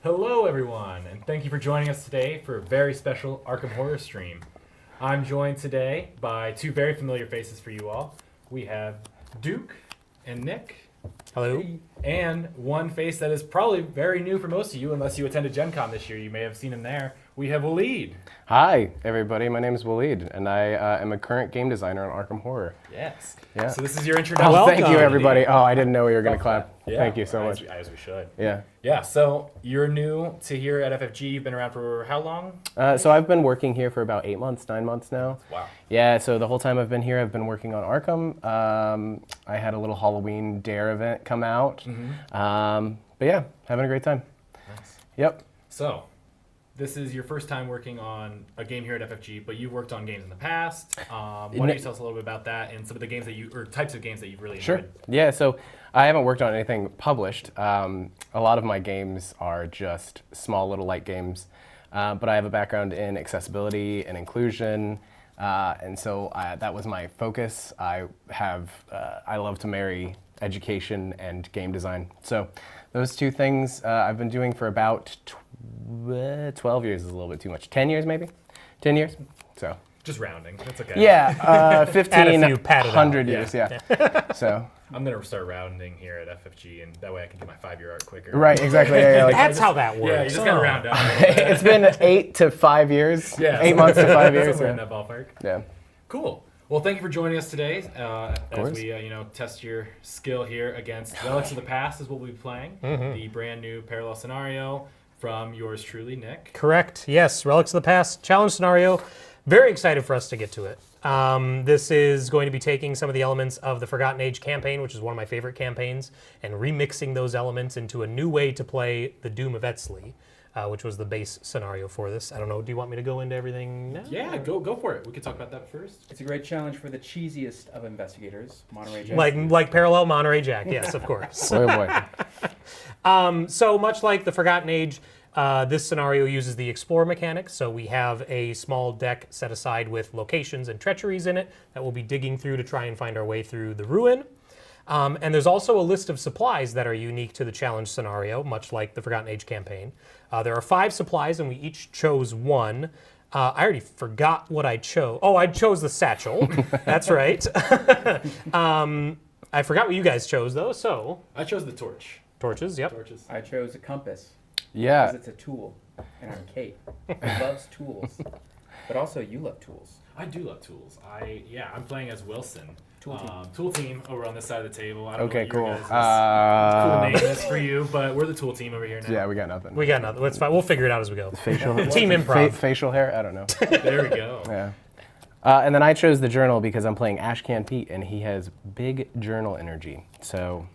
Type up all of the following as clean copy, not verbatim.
Hello everyone, and thank you for joining us today for a very special Arkham Horror stream. I'm joined today by two very familiar faces for you all. We have Duke and Nick. Hello. And one face that is probably very new for most of you, unless you attended Gen Con this year. You may have seen him there. We have Waleed. Hi, everybody. My name is Waleed, and I am a current game designer on Arkham Horror. Yes. Yeah. So this is your introduction. Oh, thank you, everybody. Oh, I didn't know we were going to clap. Yeah. Thank you so much. As we should. Yeah. Yeah, so you're new to here at FFG. You've been around for how long? So I've been working here for about 8 months, 9 months now. Wow. Yeah, so the whole time I've been here, I've been working on Arkham. I had a little Halloween Dare event come out. But yeah, having a great time. Nice. Yep. So, this is your first time working on a game here at FFG, but you've worked on games in the past. Why don't you tell us a little bit about that and some of the games that you, or types of games that you've really enjoyed? Sure. Yeah, so I haven't worked on anything published. A lot of my games are just small little light games, but I have a background in accessibility and inclusion, and so that was my focus. I love to marry education and game design. So those two things I've been doing for about 12 years is a little bit too much. 10 years maybe? 10 years? So. Just rounding. That's okay. Yeah, 1,500 years, Yeah. So. I'm going to start rounding here at FFG, and that way I can do my 5-year arc quicker. Right, exactly. Yeah, like, That's how that works. Yeah, you just got to round up. it's been 8 to 5 years. Yeah. 8 months to 5 years. Somewhere in Yeah. that ballpark. Yeah. Cool. Well, thank you for joining us today as we test your skill here against Relics of the Past is what we'll be playing. The brand new parallel scenario from yours truly, Nick. Correct. Yes, Relics of the Past challenge scenario. Very excited for us to get to it. This is going to be taking some of the elements of the Forgotten Age campaign, which is one of my favorite campaigns, and remixing those elements into a new way to play the Doom of Etsley, which was the base scenario for this. I don't know, do you want me to go into everything now? Yeah, go for it. We can talk about that first. It's a great challenge for the cheesiest of investigators, Monterey Jack. Like parallel Monterey Jack, yes, of course. Oh boy. So much like the Forgotten Age, this scenario uses the Explore mechanic. So we have a small deck set aside with locations and treacheries in it that we'll be digging through to try and find our way through the ruin. And there's also a list of supplies that are unique to the challenge scenario, much like the Forgotten Age campaign. There are 5 supplies, and we each chose one. I already forgot what I chose. Oh, I chose the satchel. That's right. I forgot what you guys chose, though, so. I chose the torch. Torches, yep. Torches. I chose a compass. Yeah. Because it's a tool. And I'm Kate, who loves tools. But also, you love tools. I do love tools. I'm playing as Wilson. Tool team. Tool team over on this side of the table. I don't Okay, know cool. what your guys' cool name is for you, but we're the tool team over here now. Yeah, we got nothing. We got nothing. It's fine. We'll figure it out as we go. Facial. Team improv. Facial hair? I don't know. There we go. Yeah. And then I chose the journal because I'm playing Ashcan Pete, and he has big journal energy. So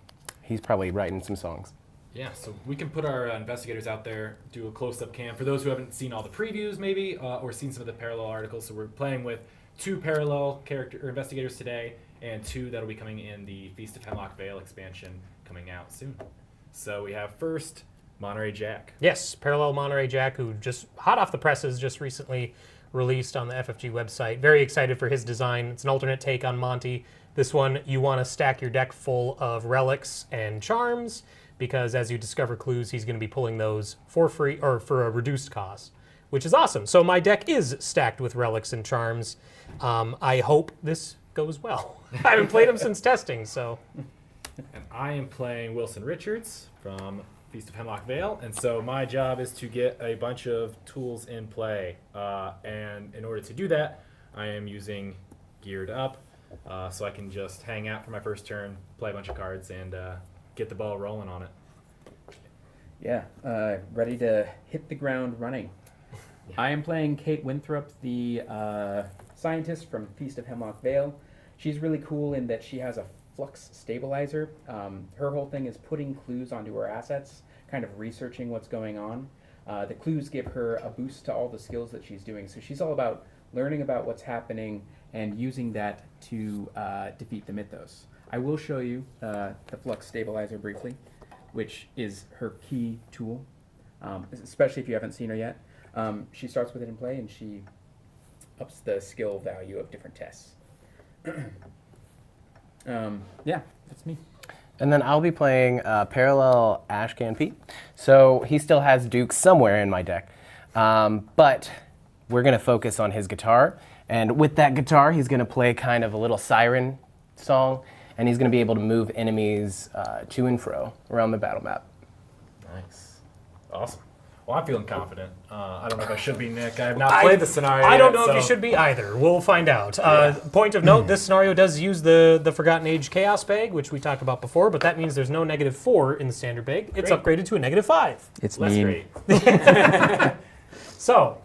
he's probably writing some songs. Yeah, so we can put our investigators out there, do a close-up cam. For those who haven't seen all the previews, maybe, or seen some of the parallel articles, so we're playing with 2 parallel investigators today, and 2 that'll be coming in the Feast of Hemlock Vale expansion coming out soon. So we have first Monterey Jack. Yes, parallel Monterey Jack, who just hot off the presses, just recently released on the FFG website. Very excited for his design. It's an alternate take on Monty. This one, you want to stack your deck full of relics and charms, because as you discover clues, he's going to be pulling those for free or for a reduced cost, which is awesome. So my deck is stacked with relics and charms. I hope this goes well. I haven't played him since testing, so. And I am playing Wilson Richards from Feast of Hemlock Vale, and so my job is to get a bunch of tools in play. And in order to do that, I am using Geared Up, so I can just hang out for my first turn, play a bunch of cards, and get the ball rolling on it. Yeah, ready to hit the ground running. I am playing Kate Winthrop, the scientist from Feast of Hemlock Vale. She's really cool in that she has a flux stabilizer. Her whole thing is putting clues onto her assets, kind of researching what's going on. The clues give her a boost to all the skills that she's doing. So she's all about learning about what's happening and using that to defeat the mythos. I will show you the flux stabilizer briefly, which is her key tool, especially if you haven't seen her yet. She starts with it in play, and she ups the skill value of different tests. Yeah, that's me. And then I'll be playing Parallel Ashcan Pete. So he still has Duke somewhere in my deck. But we're going to focus on his guitar. And with that guitar, he's going to play kind of a little siren song. And he's going to be able to move enemies to and fro around the battle map. Nice. Awesome. Well, I'm feeling confident. I don't know if I should be, Nick. I have not played the scenario I don't yet, know if you so- should be either. We'll find out. Point of note, this scenario does use the Forgotten Age Chaos bag, which we talked about before, but that means there's no -4 in the standard bag. It's Great. upgraded to a -5. It's Less mean. great. So,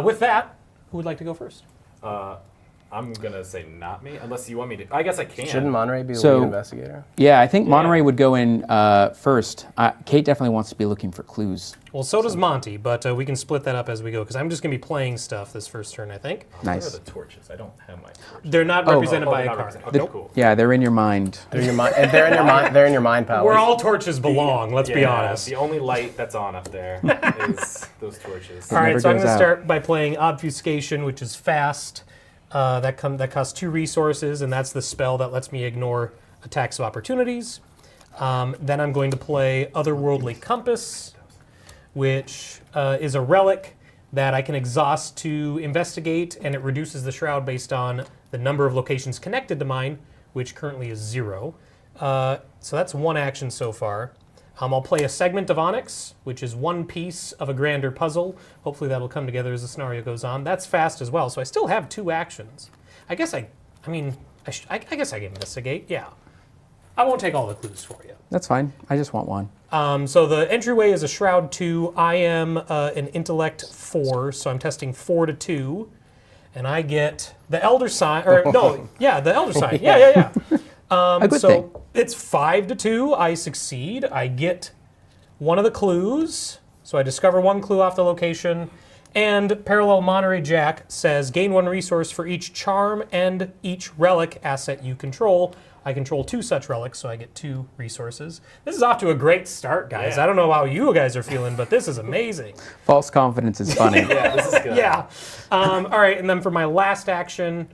with that, who would like to go first? I'm going to say not me, unless you want me to. I guess I can. Shouldn't Monterey be the So- lead investigator? Yeah, I think Monterey would go in first. Kate definitely wants to be looking for clues. Well, so does Monty, but we can split that up as we go, because I'm just going to be playing stuff this first turn, I think. Where Nice. are the torches? I don't have my torches. They're not represented by they're a not card. represented. Okay, cool. Yeah, they're in your mind. They're in your mind. They're in your mind. They're in your mind palace. Where all torches belong, let's be Yeah, honest. The only light that's on up there is those torches. All right, never so I'm goes going to out. start by playing Obfuscation, which is fast. That costs 2 resources, and that's the spell that lets me ignore attacks of opportunities. Then I'm going to play Otherworldly Compass, which is a relic that I can exhaust to investigate, and it reduces the shroud based on the number of locations connected to mine, which currently is 0. So that's 1 action so far. I'll play a Segment of Onyx, which is 1 piece of a grander puzzle. Hopefully that'll come together as the scenario goes on. That's fast as well, so I still have 2 actions. I guess I guess I can investigate, yeah. I won't take all the clues for you. That's fine. I just want one. So the entryway is a Shroud 2. I am an Intellect 4, so I'm testing 4 to 2. And I get the Elder Sign, or no, yeah, the Elder Sign. Yeah. A good so thing. it's 5 to 2. I succeed. I get one of the clues. So I discover 1 clue off the location. And Parallel Monterey Jack says gain 1 resource for each charm and each relic asset you control. I control 2 such relics, so I get 2 resources. This is off to a great start, guys. Yeah. I don't know how you guys are feeling, but this is amazing. False confidence is funny. Yeah, this is good. Yeah. All right, and then for my last action,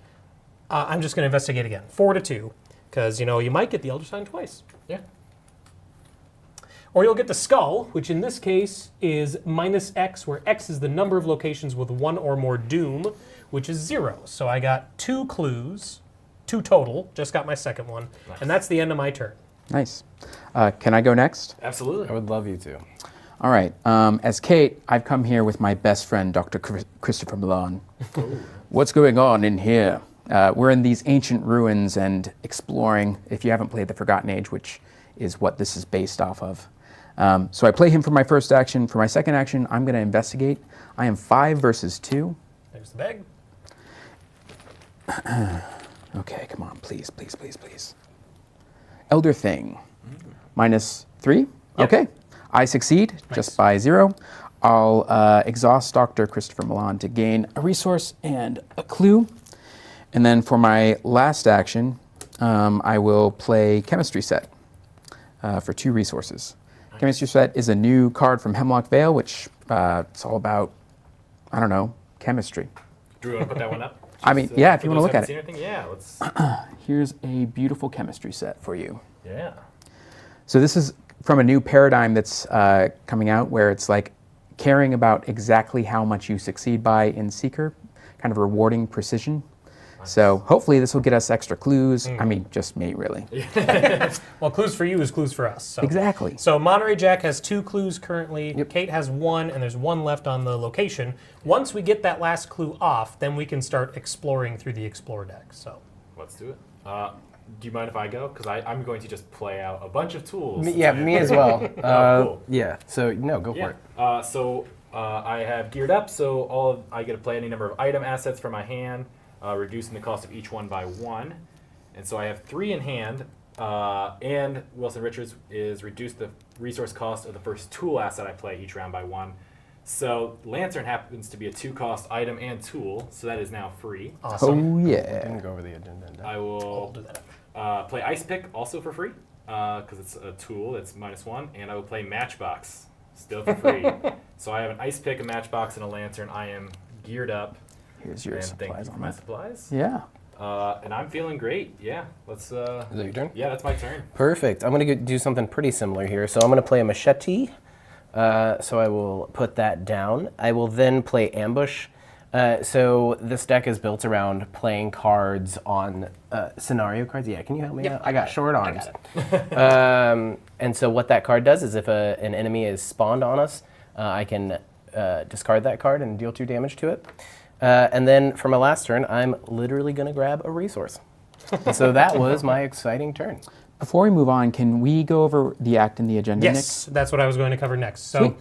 I'm just going to investigate again. 4 to 2, because, you might get the Elder Sign twice. Yeah. Or you'll get the Skull, which in this case is -X, where X is the number of locations with 1 or more doom, which is 0. So I got 2 clues, 2 total, just got my second one, and that's the end of my turn. Nice. Can I go next? Absolutely. I would love you to. All right. As Kate, I've come here with my best friend, Dr. Christopher Milan. What's going on in here? We're in these ancient ruins and exploring, if you haven't played The Forgotten Age, which is what this is based off of. So I play him for my first action. For my second action, I'm going to investigate. I am 5 versus 2. There's the bag. Okay, come on, please. Elder Thing. -3. Yep. Okay. I succeed just by 0. I'll exhaust Dr. Christopher Milan to gain a resource and a clue. And then for my last action, I will play Chemistry Set for 2 resources. Chemistry Set is a new card from Hemlock Vale, which it's all about, I don't know, chemistry. Do you want to put that one up? I mean, Just, yeah, if for you wanna those look who at haven't seen anything, yeah, let's. Here's a beautiful chemistry set for you. Yeah. So this is from a new paradigm that's coming out where it's like caring about exactly how much you succeed by in Seeker, kind of rewarding precision. So hopefully this will get us extra clues. I mean, just me, really. Well, clues for you is clues for us. So. Exactly. So Monterey Jack has 2 clues currently. Yep. Kate has 1, and there's 1 left on the location. Once we get that last clue off, then we can start exploring through the Explore deck. So Let's do it. do you mind if I go? Because I'm going to just play out a bunch of tools. Me as well. Cool. Yeah, so no, go for it. So I have geared up, so I get to play any number of item assets from my hand, reducing the cost of each one by 1. And so I have 3 in hand, and Wilson Richards is reduced the resource cost of the first tool asset I play each round by 1. So Lantern happens to be a 2-cost item and tool, so that is now free. Awesome. Oh I yeah. didn't go over the agenda. I will Do that. play Ice Pick also for free, because it's a tool that's -1, and I will play Matchbox, still for free. So I have an Ice Pick, a Matchbox, and a Lantern. I am geared up. Here's your And thank supplies you for on my that. supplies. Yeah. And I'm feeling great. Yeah, let's. Is that your turn? Yeah, that's my turn. Perfect. I'm going to do something pretty similar here. So I'm going to play a machete. So I will put that down. I will then play ambush. So this deck is built around playing cards on scenario cards. Yeah, can you help me out? I got short arms. And so what that card does is if an enemy is spawned on us, I can discard that card and deal 2 damage to it. And then for my last turn, I'm literally going to grab a resource. So that was my exciting turn. Before we move on, can we go over the act and the agenda, Yes, that's what I was going to cover next. So,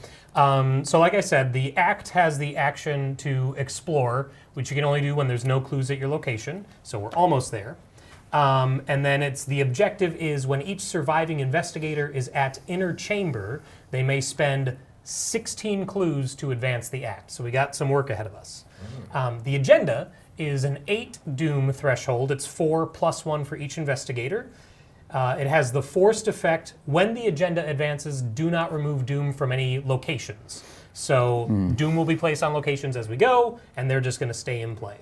so like I said, the act has the action to explore, which you can only do when there's no clues at your location. So we're almost there. And then the objective is when each surviving investigator is at inner chamber, they may spend 16 clues to advance the act. So we got some work ahead of us. The agenda is an 8 doom threshold. It's 4 + 1 for each investigator. It has the forced effect. When the agenda advances, do not remove doom from any locations. So doom will be placed on locations as we go, and they're just going to stay in play.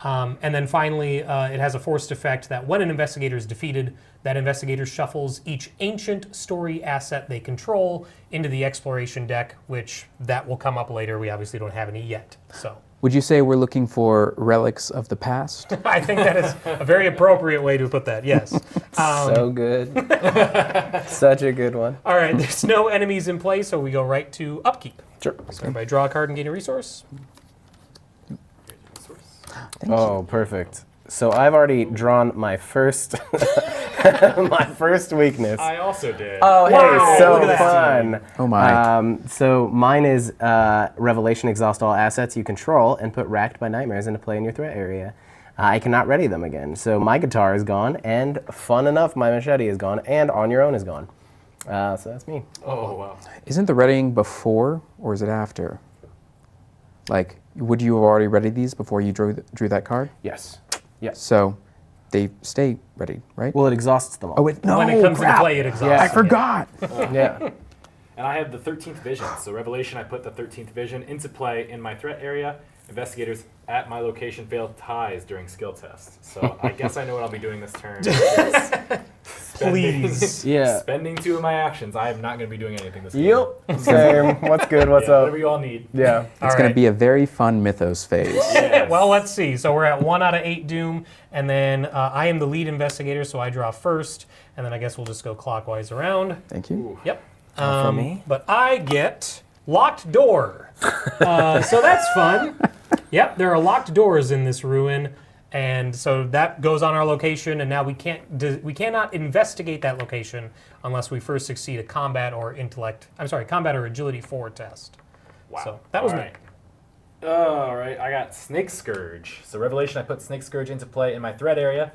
And then finally, it has a forced effect that when an investigator is defeated, that investigator shuffles each ancient story asset they control into the exploration deck, which that will come up later. We obviously don't have any yet. So Would you say we're looking for relics of the past? I think that is a very appropriate way to put that, yes. So good. Such a good one. All right, there's no enemies in play, so we go right to upkeep. Sure. So everybody draw a card and gain a resource. Oh, perfect. So I've already drawn my first my first weakness. I also did. Oh, hey, Wow, so look at that. fun. Oh my. So mine is Revelation, exhaust all assets you control and put Racked by Nightmares into play in your threat area. I cannot ready them again. So my guitar is gone, and fun enough, my machete is gone, and On Your Own is gone. So that's me. Oh, wow. Isn't the readying before or is it after? Like, would you have already readied these before you drew that card? Yes. Yes. So they stay ready, right? Well, it exhausts them all. Oh, no, when it comes crap. into play, it exhausts. Yeah. I forgot. Yeah. And I have the 13th Vision. So Revelation, I put the 13th Vision into play in my threat area. Investigators at my location failed ties during skill tests. So I guess I know what I'll be doing this turn. Please. Yeah. Spending 2 of my actions. I am not going to be doing anything this game. Yep. Same. What's good? What's Yeah, up? whatever you all need. Yeah. It's going to be a very fun mythos phase. Yes. Well, let's see. So we're at 1 out of 8 doom, and then I am the lead investigator, so I draw first, and then I guess we'll just go clockwise around. Thank you. Yep. For me? But I get locked door. So that's fun. Yep, there are locked doors in this ruin, and so that goes on our location, and now we cannot investigate that location unless we first succeed a combat or agility 4 test. Wow. So that was All me. right. All right, I got Snake Scourge. So Revelation, I put Snake Scourge into play in my threat area.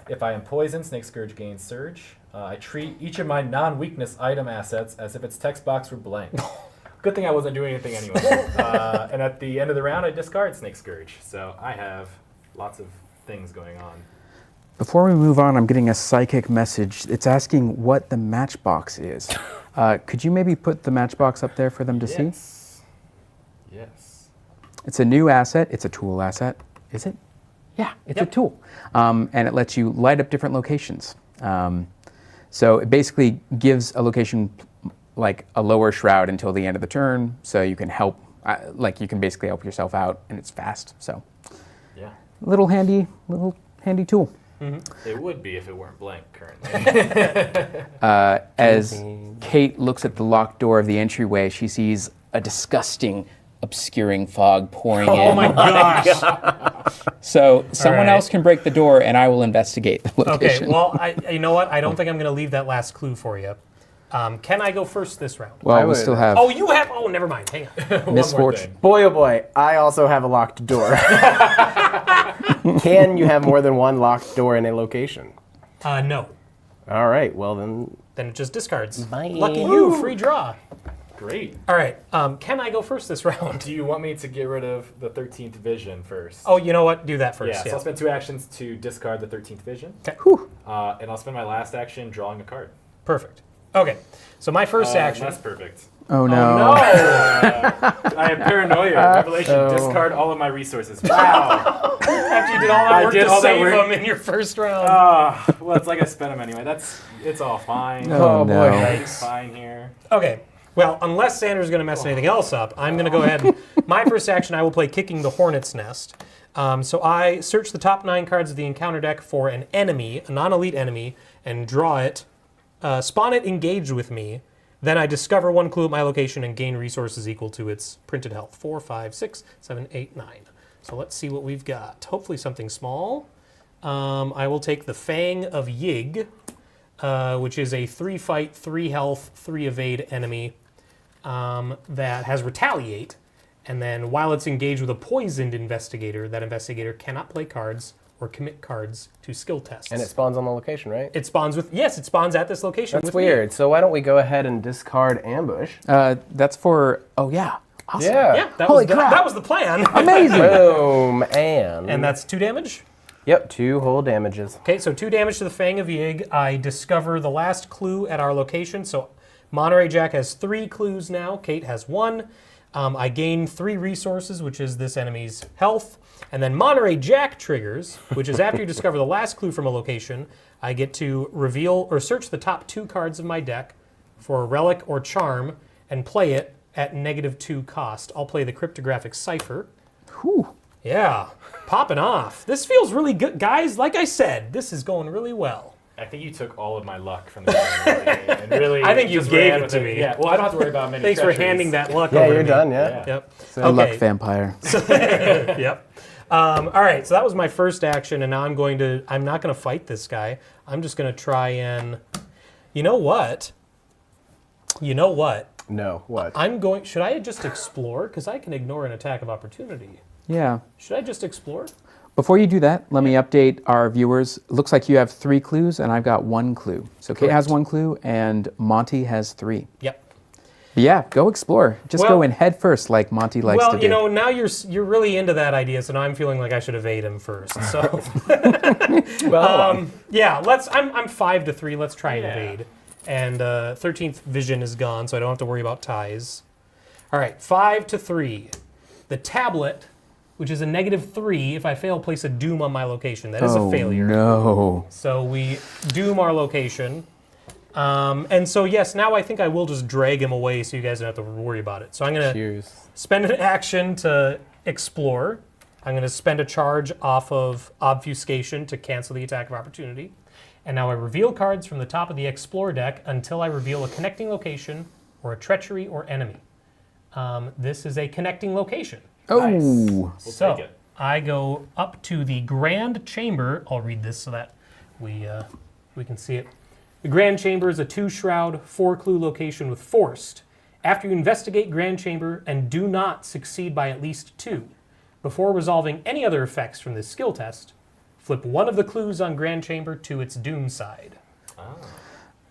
If I am poisoned, Snake Scourge gains Surge. I treat each of my non-weakness item assets as if its text box were blank. Good thing I wasn't doing anything anyway. And at the end of the round, I discard Snake Scourge. So I have lots of things going on. Before we move on, I'm getting a psychic message. It's asking what the matchbox is. Could you maybe put the matchbox up there for them to see? Yes. Yes. It's a new asset. It's a tool asset. Is it? Yeah, it's a tool. And it lets you light up different locations. So it basically gives a location like a lower shroud until the end of the turn, so you can help, you can basically help yourself out, and it's fast. So, Yeah. little handy tool. It would be if it weren't blank currently. As Kate looks at the locked door of the entryway, she sees a disgusting obscuring fog pouring in. Oh my gosh. So someone right. else can break the door, and I will investigate the Okay, location. well, you know what? I don't think I'm going to leave that last clue for you. Can I go first this round? Well, I we would- still have Oh, you have. Oh, never mind. Hang on. One more misfortune. thing. Boy, oh boy, I also have a locked door. Can you have more than one locked door in a location? No. All right, well then. Then it just discards. Bye. Lucky you, free draw. Great. All right. Can I go first this round? Do you want me to get rid of the 13th vision first? Oh, you know what? Do that first. yeah. So I'll spend 2 actions to discard the 13th vision. Whew. And I'll spend my last action drawing a card. Perfect. Okay. So my first action. That's perfect. Oh no. No. I have paranoia. Revelation. Discard all of my resources. Wow. After you did all that I work did to all that save work. them in your first round. Well, it's like I spent them anyway. It's all fine. Oh, no. Everything's fine here. Okay. Well, unless Sanders is going to mess anything else up, I'm going to go ahead and my first action I will play Kicking the Hornet's Nest. So I search the top 9 cards of the encounter deck for an enemy, a non-elite enemy, and draw it, spawn it engaged with me. Then I discover 1 clue at my location and gain resources equal to its printed health. 4, 5, 6, 7, 8, 9. So let's see what we've got. Hopefully something small. I will take the Fang of Yig, which is a 3-fight, 3 health, 3 evade enemy that has Retaliate. And then while it's engaged with a poisoned investigator, that investigator cannot play cards or commit cards to skill tests. And it spawns on the location, right? It spawns with, yes, it spawns at this location. That's with me. weird. So why don't we go ahead and discard ambush? That's for. Oh yeah. Awesome. Yeah, that Holy was crap. that was the plan. Amazing. Boom, and. And that's 2 damage. Yep, 2 whole damages. Okay, so 2 damage to the Fang of Yig. I discover the last clue at our location. So Monterey Jack has 3 clues now. Kate has 1. I gain 3 resources, which is this enemy's health. And then Monterey Jack triggers, which is after you discover the last clue from a location, I get to reveal or search the top 2 cards of my deck for a relic or charm and play it at -2 cost. I'll play the cryptographic cipher. Whew. Yeah, popping off. This feels really good. Guys, like I said, this is going really well. I think you took all of my luck from the beginning of the game and really. I think you just gave ran it with to me. Yeah. Well, I don't have to worry about many. Thanks for treacheries. handing that luck Yeah, over you're to done, me. yeah. Yep. Good luck, vampire. Yep. All right, so that was my first action, and now I'm not going to fight this guy. I'm just going to try and, you know what? No, what? Should I just explore? Because I can ignore an attack of opportunity. Yeah. Should I just explore? Before you do that, let me update our viewers. It looks like you have 3 clues, and I've got 1 clue. So Kate has 1 clue, and Monty has 3. Yep. But yeah, go explore. Just Well- go in head first, like Monty likes to Well, do. you know, now you're really into that idea, so now I'm feeling like I should evade him first. So, yeah, I'm 5 to 3. Let's try and evade. And 13th vision is gone, so I don't have to worry about ties. All right, 5 to 3. The tablet, which is a -3. If I fail, place a doom on my location. That is a failure. No. So we doom our location. And so, yes, now I think I will just drag him away so you guys don't have to worry about it. So I'm going to Cheers. spend an action to explore. I'm going to spend a charge off of obfuscation to cancel the attack of opportunity. And now I reveal cards from the top of the explore deck until I reveal a connecting location or a treachery or enemy. This is a connecting location. Oh. We'll So take it. I go up to the Grand Chamber. I'll read this so that we can see it. The Grand Chamber is a 2-shroud, 4-clue location with Forced. After you investigate Grand Chamber and do not succeed by at least 2, before resolving any other effects from this skill test, flip one of the clues on Grand Chamber to its Doom side.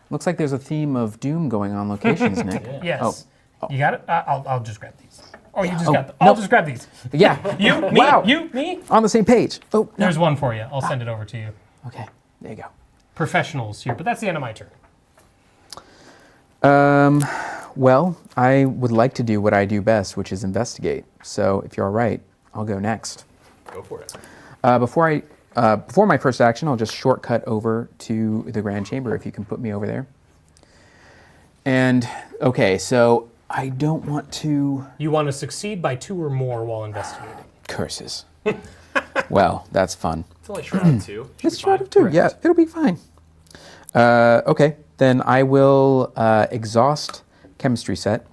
Looks like there's a theme of Doom going on locations, Nick. Yes. You got it? I'll just grab these. Oh, you just Oh, got them. no. I'll just grab these. Yeah. You, me, Wow. you, me. On the same page. Oh, no. There's one for you. I'll send it over to you. Okay. There you go. Professionals here, but that's the end of my turn. Well, I would like to do what I do best, which is investigate. So if you're all right, I'll go next. Go for it. Before my first action, I'll just shortcut over to the Grand Chamber if you can put me over there. And, okay, so I don't want to... You want to succeed by 2 or more while investigating. Curses. Well, that's fun. It's only shroud 2. It's shroud of 2, yeah, it'll be fine. Okay, then I will exhaust chemistry set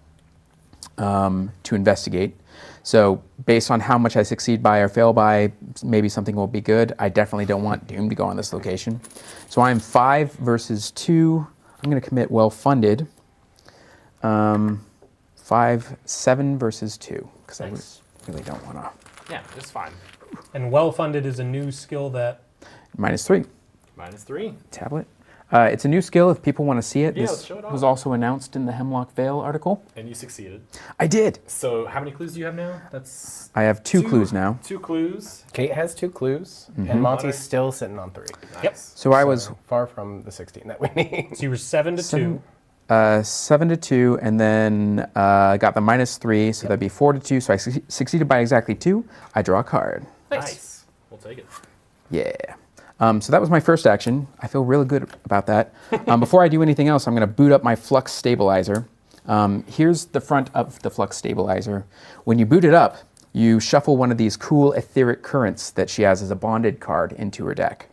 to investigate. So based on how much I succeed by or fail by, maybe something will be good. I definitely don't want Doom to go on this location. So I'm 5 versus 2. I'm going to commit well-funded. 5, 7 versus 2, because Nice. I really don't want to. Yeah, it's fine. And well-funded is a new skill that... -3. -3. Tablet. It's a new skill if people want to see it. Yeah, This let's show it was off. also announced in the Hemlock Vale article. And you succeeded. I did. So how many clues do you have now? That's I have two clues now. 2 clues. Kate has 2 clues, and Monty's still sitting on 3. Yep. So I was Far from the 16 that we need. So you were 7 to 2. 7 to 2, and then got the -3, so that'd be 4 to 2. So I succeeded by exactly 2. I draw a card. Nice. We'll take it. Yeah. So that was my first action. I feel really good about that. Before I do anything else, I'm going to boot up my Flux Stabilizer. Here's the front of the Flux Stabilizer. When you boot it up, you shuffle one of these cool etheric currents that she has as a bonded card into her deck.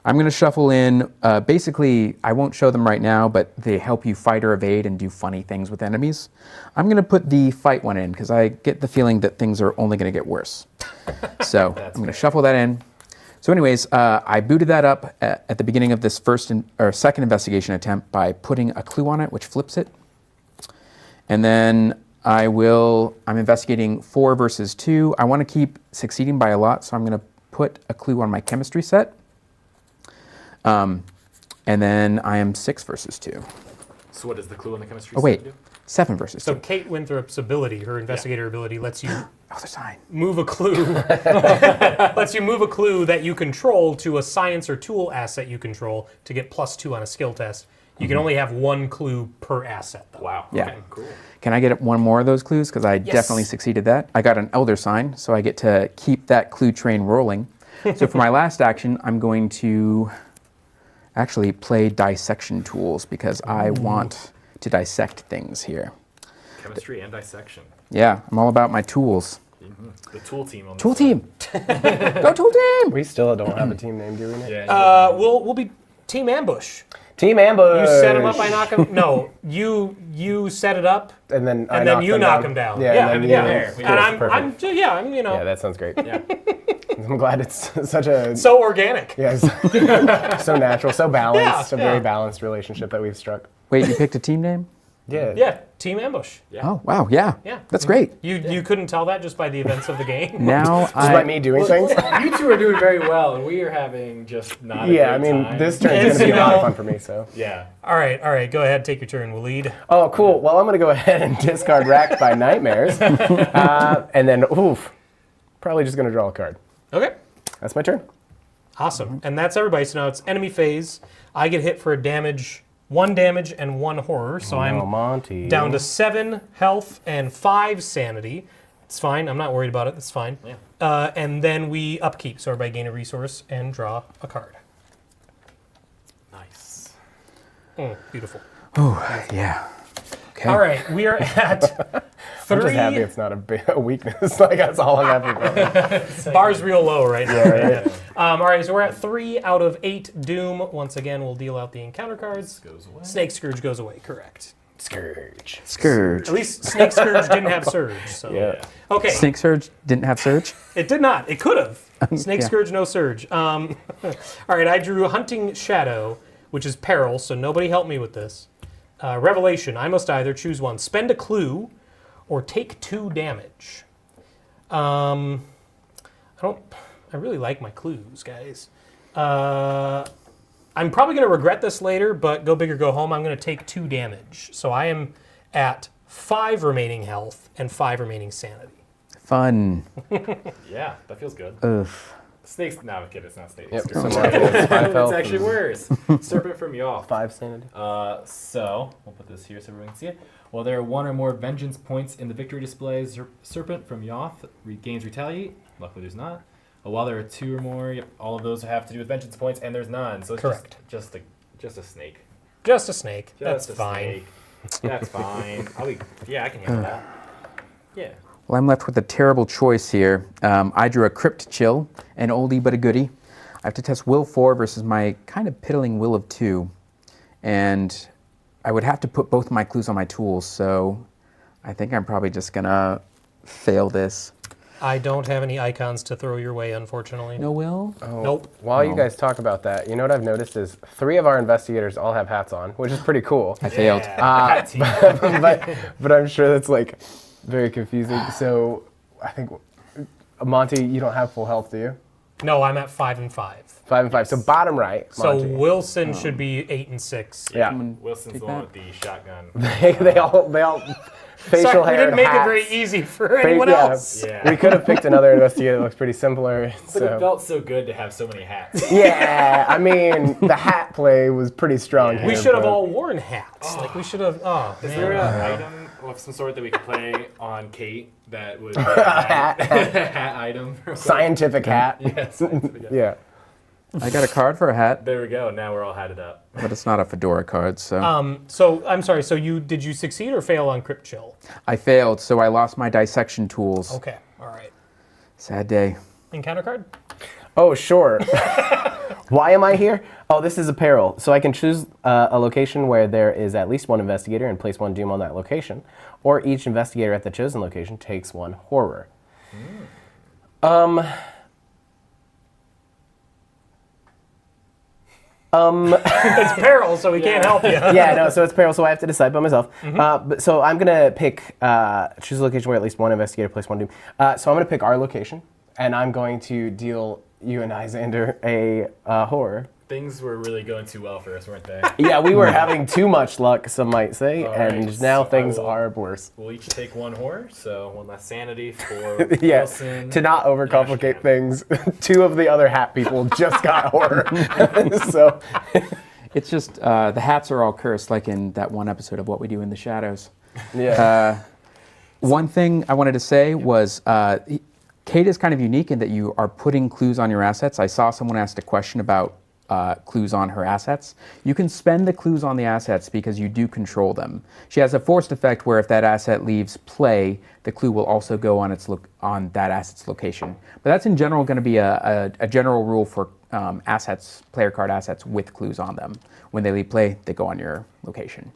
I'm going to shuffle in, basically, I won't show them right now, but they help you fight or evade and do funny things with enemies. I'm going to put the fight one in, because I get the feeling that things are only going to get worse. So I'm going to shuffle that in. So anyways, I booted that up at the beginning of this second investigation attempt by putting a clue on it, which flips it. And then I'm investigating 4 versus 2. I want to keep succeeding by a lot, so I'm going to put a clue on my chemistry set. And then I am 6 versus 2. So what does the clue on the chemistry Oh, wait. do? 7 versus 2. So Kate Winthrop's ability, her investigator ability, lets you Other sign. move a clue. Lets you move a clue that you control to a science or tool asset you control to get +2 on a skill test. You can only have 1 clue per asset, though. Wow. Yeah. Okay, cool. Can I get one more of those clues? Because I definitely succeeded that. I got an Elder Sign, so I get to keep that clue train rolling. So for my last action, I'm going to actually play Dissection Tools, because I want to dissect things here. Chemistry and dissection. Yeah, I'm all about my tools. The tool team on this Tool side. team! Go Tool team! We still don't have a team name, do we, Nick? Yeah. We'll be Team Ambush. Team Ambush! You set him up, I knock him. No, you set it up, And then and then you knock him down. Yeah, Yeah, and then yeah. you- And I'm perfect. you know, Yeah, that sounds great. Yeah. I'm glad it's such a so organic. yes, so natural, so balanced, Yeah, a very yeah. balanced relationship that we've struck. Wait, you picked a team name? Yeah. Yeah, Team Ambush. Yeah. Oh, wow, yeah. Yeah. That's great. You couldn't tell that just by the events of the game. Now Just by me doing things. You two are doing very well, and we are having just not a Yeah, I great mean, time. this turn's It's, gonna be a you lot of know- fun for me. So. Yeah. All right, go ahead, take your turn, Waleed. Oh, cool. Well, I'm gonna go ahead and discard Racked by Nightmares, and then probably just gonna draw a card. Okay. That's my turn. Awesome. And that's everybody. So now it's enemy phase. I get hit for a damage, 1 damage and 1 horror. So No, I'm Monty. down to 7 health and 5 sanity. It's fine. I'm not worried about it. It's fine. Yeah. And then we upkeep. So everybody gain a resource and draw a card. Nice. Beautiful. Oh, yeah. Okay. All right. We are at 3. I'm just happy it's not a weakness. Like that's all I'm happy about. Bar's real low right now. Yeah, right. All right. So we're at 3 out of 8 Doom. Once again, we'll deal out the encounter cards. Goes away. Snake Scourge goes away. Correct. Scourge. Scourge. At least Snake Scourge didn't have Surge. So. Yeah. Okay. Snake Surge didn't have Surge? It did not. It could have. Snake Yeah. Scourge, no Surge. All right, I drew Hunting Shadow, which is Peril, so nobody help me with this. Revelation, I must either choose one. Spend a clue or take 2 damage. I really like my clues, guys. I'm probably going to regret this later, but go big or go home. I'm going to take 2 damage. So I am at 5 remaining health and 5 remaining sanity. Fun. Yeah, that feels good. Ugh. Snakes. No, kid, it's not snakes. Yep. It's So Scourge. Monty has 5 It's health actually and worse. Serpent from Yoth. 5 sanity. So we'll put this here so everyone can see it. Well, there are 1 or more vengeance points in the victory display. Serpent from Yoth gains retaliate. Luckily, there's not. While there are 2 or more, yep, all of those have to do with vengeance points, and there's none. So it's Correct. Just a snake. Just a snake. Just That's a fine. snake. That's fine. I can handle that. Yeah. Well, I'm left with a terrible choice here. I drew a Crypt Chill, an oldie but a goodie. I have to test Will 4 versus my kind of piddling Will of 2. And I would have to put both my clues on my tools, so I think I'm probably just going to fail this. I don't have any icons to throw your way, unfortunately. No will? Oh, Nope. While you guys talk about that, you know what I've noticed is 3 of our investigators all have hats on, which is pretty cool. I failed. but I'm sure that's like very confusing. So I think Monty, you don't have full health, do you? No, I'm at 5 and 5. 5 and 5. So bottom right, So Monty. Wilson should be 8 and 6. Yeah. Someone Wilson's take the one that? with the shotgun. they all facial Sorry, hair we didn't and make hats. it very easy for anyone Yeah. else. Yeah. We could have picked another investigator that looks pretty similar. But it So. felt so good to have so many hats. Yeah, I mean, the hat play was pretty strong. Yeah. We here, should have but- all worn hats. Like we should have. Oh, Is man. there an item of some sort that we could play on Kate that would be a hat item? Scientific hat. Yeah, scientific hat. Yeah. I got a card for a hat, There we go. Now we're all hatted up. but it's not a fedora card, so. So I'm sorry. So did you succeed or fail on Crypt Chill? I failed, so I lost my dissection tools. Okay. All right. Sad day. Encounter card. Oh, sure. Why am I here? Oh, this is a peril. So I can choose a location where there is at least one investigator and place 1 doom on that location, or each investigator at the chosen location takes 1 horror. It's peril, so we can't help you. Yeah, no, so it's peril, so I have to decide by myself. So I'm going to pick, choose a location where at least 1 investigator, place 1 doom. So I'm going to pick our location, and I'm going to deal you and I, Xander, a horror. Things were really going too well for us, weren't they? Yeah, we were having too much luck, some might say, All and right, now so I things will- are worse. We'll each take 1 horror, so 1 less sanity for Yeah, Wilson. to not overcomplicate Yeah. things, 2 of the other hat people just got horror. So, It's just, the hats are all cursed, like in that one episode of What We Do in the Shadows. yeah. One thing I wanted to say was, Kate is kind of unique in that you are putting clues on your assets. I saw someone asked a question about clues on her assets. You can spend the clues on the assets because you do control them. She has a forced effect where if that asset leaves play, the clue will also go on on that asset's location. But that's in general going to be a general rule for assets, player card assets with clues on them. When they leave play, they go on your location.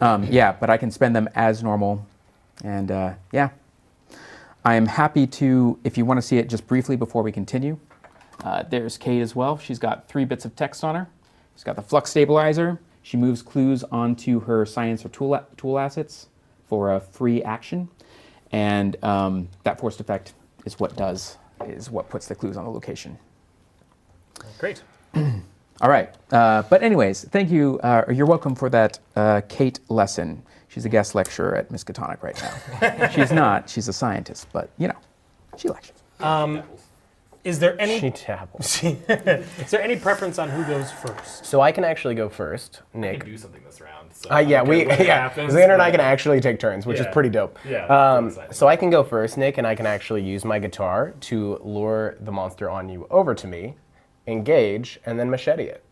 Yeah, but I can spend them as normal, and yeah. I am happy to, if you want to see it just briefly before we continue, there's Kate as well. She's got 3 bits of text on her. She's got the flux stabilizer. She moves clues onto her science or tool assets for a free action. And that forced effect is what puts the clues on the location. Great. All right. But anyways, thank you. You're welcome for that Kate lesson. She's a guest lecturer at Miskatonic right now. She's not. She's a scientist, but, you know, she lectures. Is there any She dabbles. is there any preference on who goes first? So I can actually go first, I Nick. can do something this round. So Yeah, I don't care what happens, Xander and I but- can actually take turns, which is Yeah. pretty dope. Yeah, I'm excited. So I can go first, Nick, and I can actually use my guitar to lure the monster on you over to me, engage, and then machete it.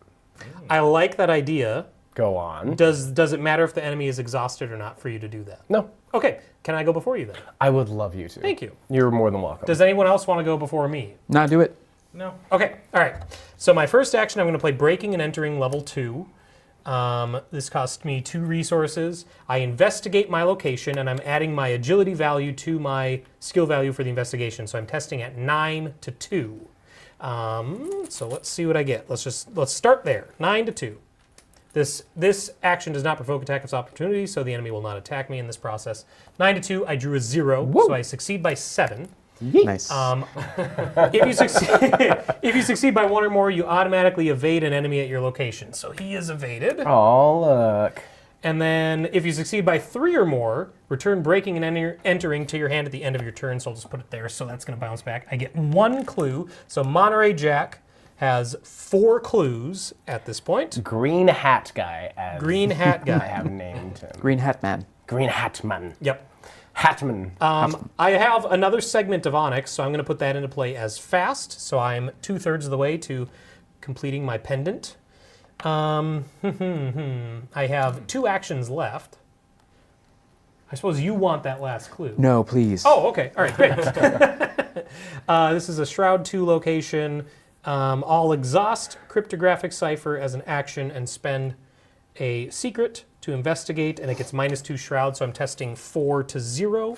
I like that idea. Go on. Does it matter if the enemy is exhausted or not for you to do that? No, Okay, can I go before you then? I would love you to. Thank you. You're more than welcome. Does anyone else want to go before me? Nah, do it. No. Okay, all right. So my first action, I'm going to play Breaking and Entering level 2. This cost me 2 resources. I investigate my location, and I'm adding my agility value to my skill value for the investigation. So I'm testing at 9 to 2. So let's see what I get. Let's start there. 9 to 2. This action does not provoke attack of opportunity, so the enemy will not attack me in this process. 9 to 2, I drew a 0, so I succeed by 7. Nice. If you succeed by 1 or more, you automatically evade an enemy at your location. So he is evaded. Oh, look. And then if you succeed by 3 or more, return breaking and entering to your hand at the end of your turn. So I'll just put it there. So that's going to bounce back. I get 1 clue. So Monterey Jack has 4 clues at this point. Green hat guy, as Green hat I guy. have named him. Green Hat Man. Green Hatman. Yep. Hatman. I have another segment of Onyx, so I'm going to put that into play as fast. So I'm 2/3 of the way to completing my pendant. I have 2 actions left. I suppose you want that last clue. No, please. Oh, okay. All right, great. This is a Shroud 2 location. I'll exhaust Cryptographic Cipher as an action and spend a secret to investigate, and it gets -2 shroud, so I'm testing 4 to 0.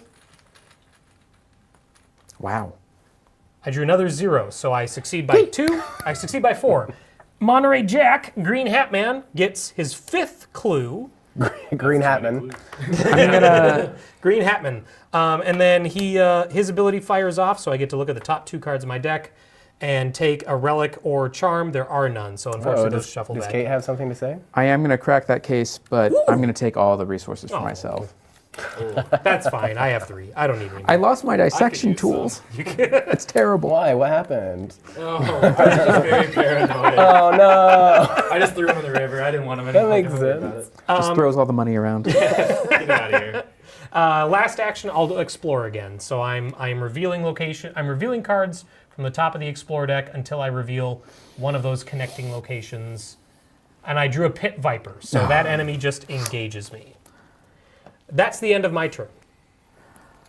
Wow. I drew another 0, so I succeed by 2. I succeed by 4. Monterey Jack, Green Hat Man, gets his 5th clue. Green Hatman. I'm gonna. Green Hatman. And then his ability fires off, so I get to look at the top 2 cards of my deck and take a relic or charm. There are none, so unfortunately those shuffle does back. Kate have something to say? I am gonna crack that case, but I'm gonna take all the resources for myself. That's fine. I have 3. I don't need any. I lost my dissection use some. tools. It's terrible. Why? What happened? Oh, I was just very paranoid. Oh no! I just threw him in the river. I didn't want him in. That makes sense. Just throws all the money around. Get out of here. Last action, I'll explore again. So I'm revealing location. I'm revealing cards from the top of the explore deck until I reveal one of those connecting locations. And I drew a pit viper, so that enemy just engages me. That's the end of my turn.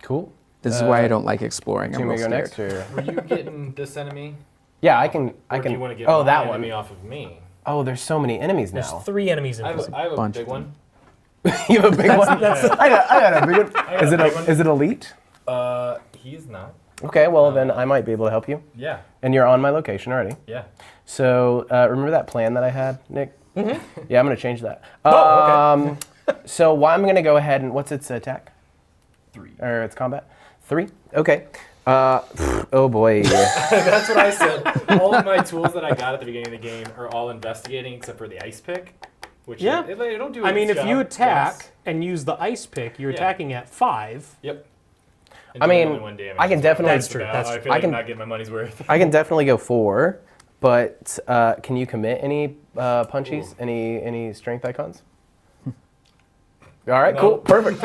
Cool. This is why I don't like exploring. Do I'm you want real me to go scared. next or? Were you getting this enemy? Yeah, I can. Or do you want to get Oh, my that enemy one. off of me? Oh, there's so many enemies There's now. 3 enemies in I this. have a bunch big of them. one. You have a big one. I got a big one. got Is a it big one. is it elite? He's not. Okay, well then I might be able to help you. Yeah. And you're on my location already. Yeah. So remember that plan that I had, Nick? Mm-hmm. Yeah, I'm gonna change that. Oh, okay. So I'm gonna go ahead and what's its attack? 3. Or its combat? 3. Okay. Oh boy. That's what I said. All of my tools that I got at the beginning of the game are all investigating except for the ice pick. Which Yeah. they don't do I mean, its if you job. attack Yes. and use the ice pick, you're Yeah. attacking at 5. Yep. And I doing mean, only 1 damage I can is what definitely- it's That's true, about. that's I true. feel I like can- I'm not getting my money's worth. I can definitely go 4, but can you commit any punchies? Any strength icons? All right, No. cool, perfect.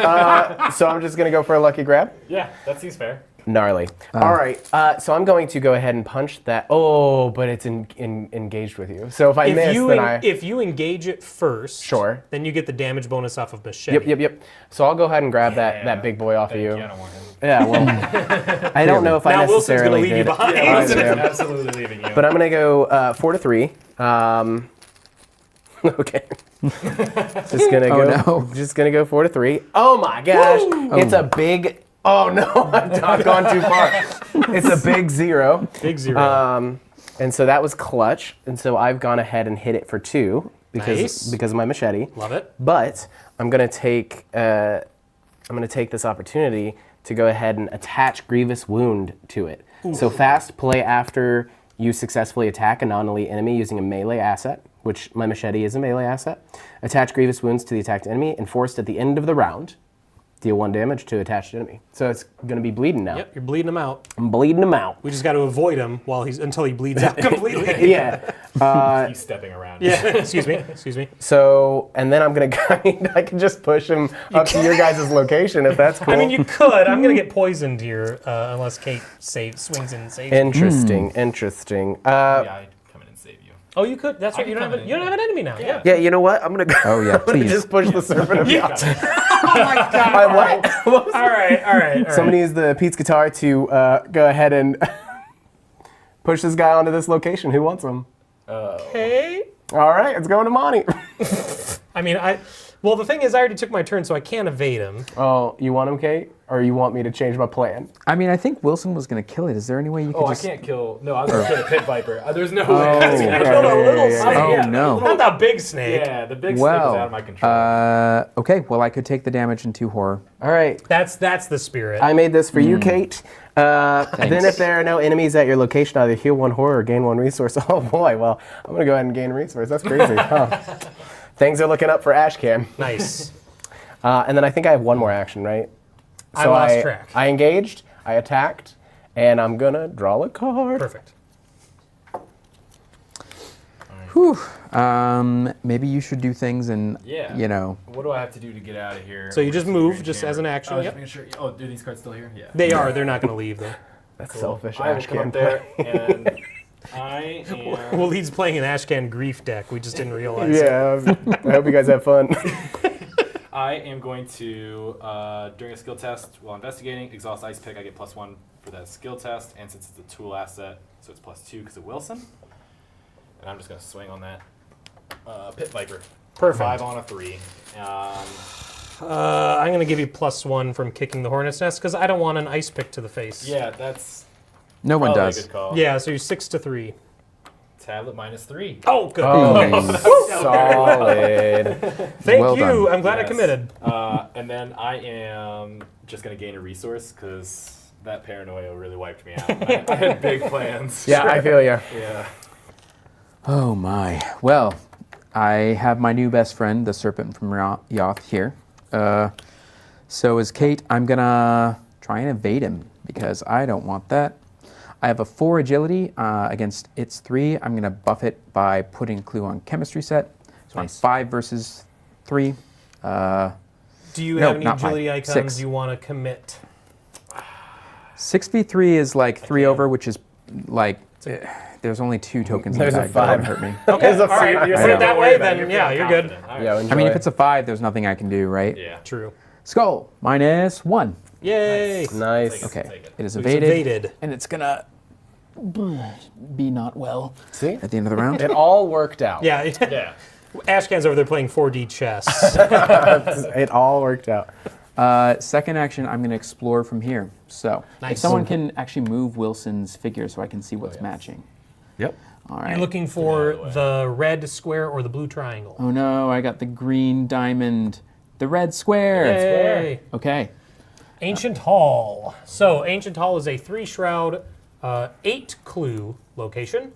So I'm just gonna go for a lucky grab. Yeah, that seems fair. Gnarly. All right, so I'm going to go ahead and punch that. Oh, but it's engaged with you. So if I miss, then If you engage it first, Sure. then you get the damage bonus off of machete. Yep. So I'll go ahead and grab Yeah. that big boy off of Thank you. I don't want him. Yeah, well, I don't know if I Now Wilson's gonna necessarily leave you did. behind. Yeah, I Wilson's am. absolutely leaving you. But I'm gonna go 4 to 3. Okay. Just gonna go 4 to 3. Oh my gosh! It's a big. Oh no! I've gone too far. It's a big 0. Big 0. And so that was clutch. And so I've gone ahead and hit it for 2 Nice. because of my machete. Love it. But I'm gonna take this opportunity to go ahead and attach Grievous Wound to it. So fast play after you successfully attack a non-elite enemy using a melee asset, which my machete is a melee asset. Attach Grievous Wounds to the attacked enemy, and forced at the end of the round, deal 1 damage to attached enemy. So it's gonna be bleeding now. Yep, you're bleeding him out. I'm bleeding him out. We just got to avoid him until he bleeds out completely. Yeah. Keep stepping around. Yeah. Excuse me. So, and then I'm gonna, I can just push him up to your guys' location if that's cool. I mean, you could. I'm gonna get poisoned here unless Kate swings in and saves. me. Interesting. Yeah, I'd come in and save you. Oh, you could. That's right. You can don't come have in, you don't have an enemy now. Yeah. Yeah, you know what? I'm gonna go. Oh yeah, I'm gonna please. just push the serpent of God. Oh my God. All right. Somebody use the Pete's guitar to go ahead and push this guy onto this location. Who wants him? Okay. All right, it's going to Monty. I mean, well, the thing is, I already took my turn, so I can't evade him. Oh, you want him, Kate? Or you want me to change my plan? I mean, I think Wilson was gonna kill it. Is there any way you could Oh, just? I can't kill. No, I was going to kill the pit viper. There's no way. okay. I killed a little snake. Oh, Yeah, no. Not the big snake. Yeah, the big snake is out of my control. Okay. Well, I could take the damage into horror. All right. That's the spirit. I made this for you, Kate. Then if there are no enemies at your location, either heal 1 horror or gain 1 resource. Oh boy, well, I'm gonna go ahead and gain a resource. That's crazy. Huh. Things are looking up for Ashcan. Nice. And then I think I have 1 more action, right? I lost track. I engaged, I attacked, and I'm gonna draw a card. Perfect. Whew. Maybe you should do things and Yeah. you know. What do I have to do to get out of here? So you just move, Green just chamber. as an action, Oh, yep. just making sure. Oh, are these cards still here? Yeah. They are. They're not going to leave though. That's selfish, I will come Ashcan. up there and I am. Well, he's playing an Ashcan grief deck. We just didn't realize. it. Yeah, I hope you guys have fun. I am going to, during a skill test while investigating, exhaust ice pick. I get +1 for that skill test, and since it's a tool asset, so it's +2 because of Wilson. And I'm just going to swing on that pit viper. Perfect. 5 on a 3. I'm going to give you +1 from kicking the hornet's nest because I don't want an ice pick to the face. Yeah, that's No one probably a does. good call. Yeah, so you're 6 to 3. Tablet -3. Oh, good. Nice. Solid. Thank Well you. done. I'm glad I Yes. committed. And then I am just going to gain a resource because that paranoia really wiped me out. I had big plans. Yeah, I feel you. Yeah. Oh my. Well, I have my new best friend, the Serpent from Yoth, here. So as Kate, I'm gonna try and evade him because I don't want that. I have a 4 agility against its 3. I'm gonna buff it by putting Clue on chemistry set. So Nice. I'm 5 versus 3. Do you No, have any not agility five. icons 6. you want to commit? 6v3 is like 3 over, which is like there's only 2 tokens in the There's a bag that would 5. hurt me. Okay, all right. You're Put saying it that don't way, worry about it, then you're yeah, feeling you're good. confident. All right. Yeah, I mean, if it's a 5, there's nothing I can do, right? Yeah. True. Skull, -1. Yay. Nice. Okay, Take it. it is It's evaded, evaded. and it's gonna be not well See? at the end of the round. It all worked out. Yeah. Yeah. Ashcan's over there playing 4D chess. It all worked out. Second action, I'm going to explore from here. So, if Nice. someone can actually move Wilson's figure so I can see what's matching. Yep. All You're right. looking for the red square or the blue triangle. Oh no, I got the green diamond, the red square. Yay. Okay. Ancient Hall. So, Ancient Hall is a 3-shroud, 8-clue location.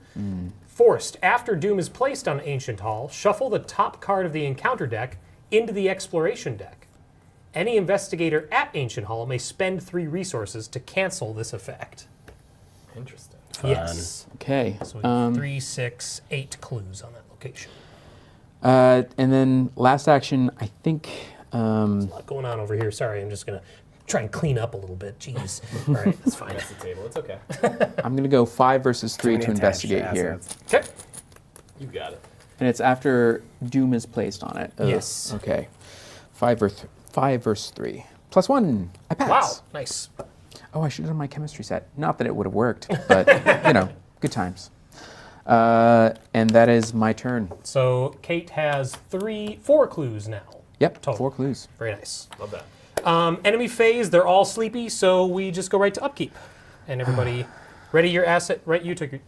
Forced, after Doom is placed on Ancient Hall, shuffle the top card of the encounter deck into the exploration deck. Any investigator at Ancient Hall may spend 3 resources to cancel this effect. Interesting. Yes. Okay. So we have 3, 6, 8 clues on that location. And then last action, I think. A lot going on over here. Sorry, I'm just going to try and clean up a little bit. Jeez. All right, that's fine. That's the table. It's okay. I'm going to go 5 versus 3 to investigate here. Okay. You got it. And it's after Doom is placed on it. Ugh. Yes. Okay. 5 versus 3. +1. I pass. Wow, nice. Oh, I should have done my chemistry set. Not that it would have worked, but, good times. And that is my turn. So Kate has 4 clues now. Yep, Total. 4 clues. Very nice. Love that. Enemy phase, they're all sleepy, so we just go right to upkeep. And everybody, ready your asset. Right, you took your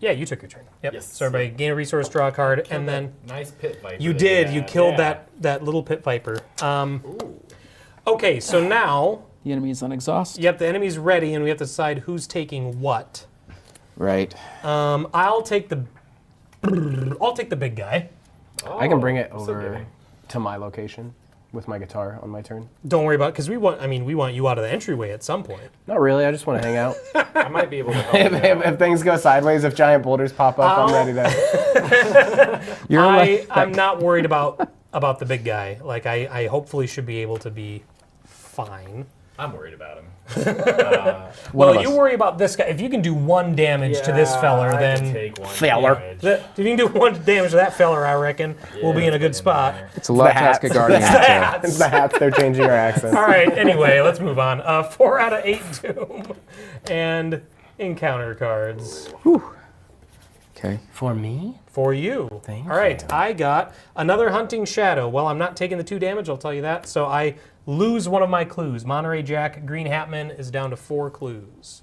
turn. Yep. Yes. So everybody gain a resource, draw a card, and then Nice pit viper. you that did. You had. killed Yeah. that little pit viper. Ooh. Okay, so now, The enemy is on exhaust. yep, the enemy's ready, and we have to decide who's taking what. Right. I'll take the big guy. I can bring it Oh, so over giving. to my location with my guitar on my turn. Don't worry about it, because we want you out of the entryway at some point. Not really. I just want to hang out. I might be able to help you out. if things go sideways, if giant boulders pop up, I'm ready to. I'm not worried about the big guy. Like I hopefully should be able to be fine. I'm worried about him. Well, you worry about this guy. If you can do 1 damage to this feller, I then can take 1 Feller. damage. if you can do 1 damage to that feller, I reckon we'll be in a good spot. It's a lot the to ask a hats. guardian. to- It's the hats. They're changing our accents. All right. Anyway, let's move on. 4 out of 8 doom and encounter cards Okay. For me? for you. Thank All right. you. I got another hunting shadow. Well, I'm not taking the 2 damage. I'll tell you that. So I lose one of my clues. Monterey Jack, Green Hatman is down to 4 clues.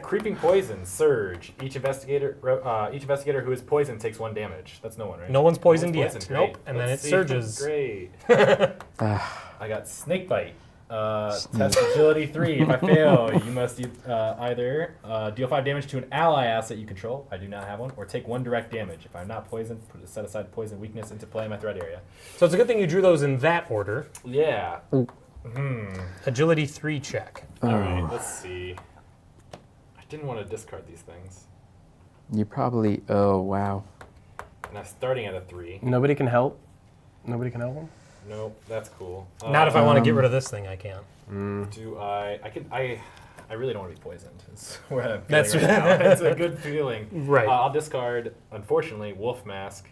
Creeping poison, surge. Each investigator who is poisoned takes 1 damage. That's no one, right? No one's poisoned No one's yet. Great. Nope. And then Let's it see. surges. Great. I got snake bite. Test agility 3. If I fail, you must either deal 5 damage to an ally asset you control. I do not have one, or take 1 direct damage. If I'm not poisoned, set aside poison weakness into play in my threat area. So it's a good thing you drew those in that order. Yeah. Agility 3 check. All right. Let's see. I didn't want to discard these things, You probably. Oh wow. and I'm starting at a 3. Nobody can help. Nobody can help him. Nope, that's cool. Not if I want to get rid of this thing, I can't. Do I really don't want to be poisoned. Is where I'm feeling That's right now. It's a good feeling. Right. I'll discard, unfortunately, Wolf Mask,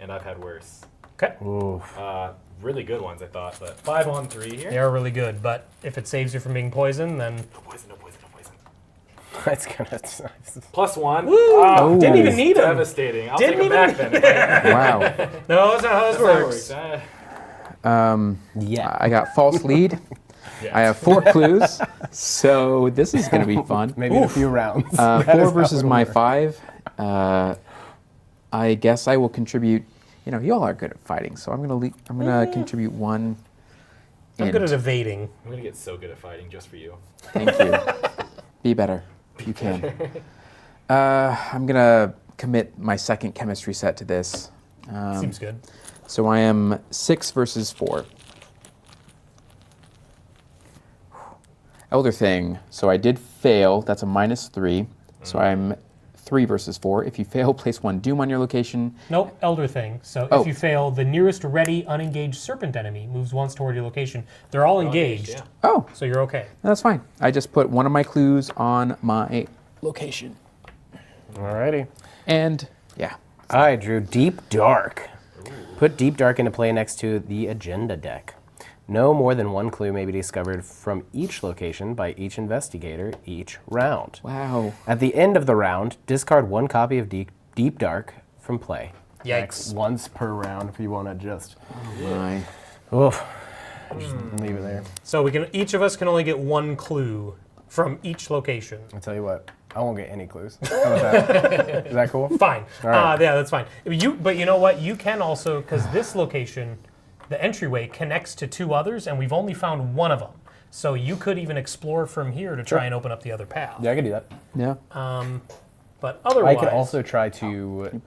and I've had worse. Okay. Oof. Really good ones, I thought, but 5 on 3 here. They are really good, but if it saves you from being poisoned, then No poison, no poison, no poison. It's gonna. +1. Woo! Didn't even need him. Devastating. I'll Didn't take him back then. Wow. No, that's not how this works. Yeah. I got false lead. I have 4 clues, so this is going to be fun. Maybe in a few rounds. 4 versus my 5. I guess I will contribute. You know, y'all are good at fighting, so I'm going to contribute 1. I'm good at evading. I'm gonna get so good at fighting just for you. Thank you. Be better. You can. I'm going to commit my second chemistry set to this. Seems good. So I am 6 versus 4. Elder Thing. So I did fail. That's a -3. So I'm 3 versus 4. If you fail, place 1 doom on your location. Nope, Elder Thing. So if you fail, the nearest ready unengaged serpent enemy moves once toward your location. They're all engaged, Yeah. Oh, so you're okay. that's fine. I just put one of my clues on my location. Alrighty. And yeah. I drew Deep Dark. Put Deep Dark into play next to the agenda deck. No more than 1 clue may be discovered from each location by each investigator each round. Wow. At the end of the round, discard 1 copy of Deep Dark from play. Yikes. Once per round if you want to just. My. Oof. Just leave it there. So each of us can only get 1 clue from each location. I'll tell you what, I won't get any clues. How about that? Is that cool? Fine. All right. Yeah, that's fine. But you know what? You can also, because this location, the entryway connects to 2 others, and we've only found 1 of them. So you could even explore from here to try and open up the other path. Yeah, I could do that. Yeah. But I otherwise, could also try to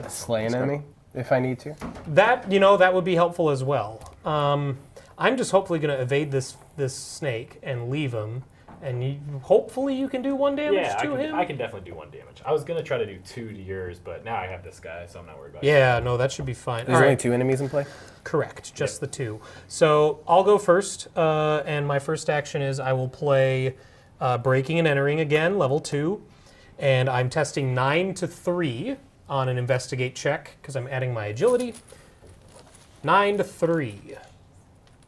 slay an enemy if I need to. that would be helpful as well. I'm just hopefully going to evade this snake and leave him, and hopefully you can do 1 damage to him. I can definitely do 1 damage. I was gonna try to do 2 to yours, but now I have this guy, so I'm not worried about it. Yeah, no, that should be fine. There's All only right. 2 enemies in play? Correct, just the 2. So I'll go first, and my first action is I will play Breaking and Entering again, level 2, and I'm testing 9 to 3 on an Investigate check because I'm adding my agility. 9 to 3.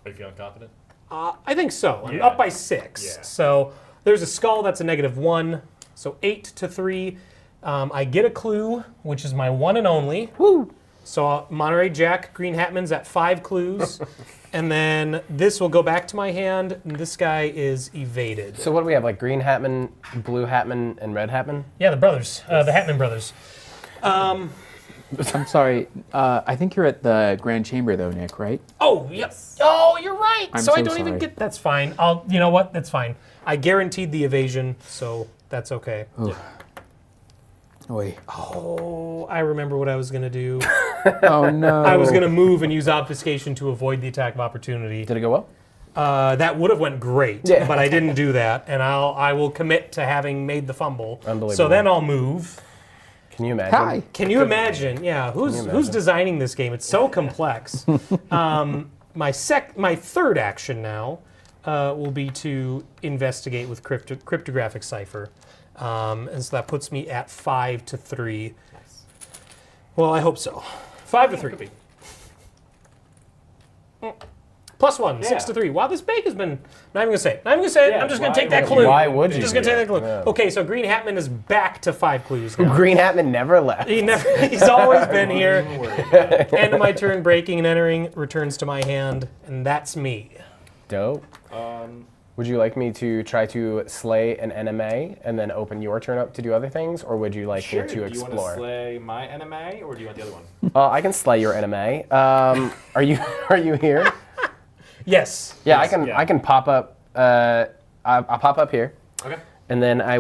Are you feeling confident? I think so. I'm Yeah. up by 6. Yeah. So there's a skull that's a -1. So 8 to 3. I get a clue, which is my one and only. Woo! So Monterey Jack, Green Hatman's at 5 clues. And then this will go back to my hand, and this guy is evaded. So what do we have, like Green Hatman, Blue Hatman, and Red Hatman? Yeah, the brothers, the Hatman brothers. I'm sorry. I think you're at the Grand Chamber, though, Nick, right? Oh, yes. Oh, you're right. I'm so I so don't even sorry. get. That's fine. You know what? That's fine. I guaranteed the evasion, so that's okay. Oy. Oh, I remember what I was gonna do. Oh, no. I was gonna move and use obfuscation to avoid the attack of opportunity. Did it go well? That would have went great, Yeah. but I didn't do that, and I will commit to having made the fumble. Unbelievable. So then I'll move. Can you imagine? Hi. Can you imagine? Yeah, who's designing this game? It's so complex. My third action now will be to investigate with cryptographic cipher, and so that puts me at 5 to 3. Nice. Well, I hope so. 5 to 3. +1, 6 to 3. Wow, this bake has been. Not even gonna say it. Yeah, I'm just gonna why take that would clue. Why would I'm you just gonna do take that clue. that? Yeah. Okay, so Green Hatman is back to 5 clues now. Green Hatman never left. He's always been here. Don't worry about it. End of my turn, breaking and entering, returns to my hand, and that's me. Dope. Would you like me to try to slay an enemy and then open your turn up to do other things, or would you like Sure. me to Do you want to explore? slay my enemy, or do you want the other one? I can slay your enemy. Are you here? Yes. Yeah, Yes, yeah. I can pop up. I'll pop up here. Okay. And then I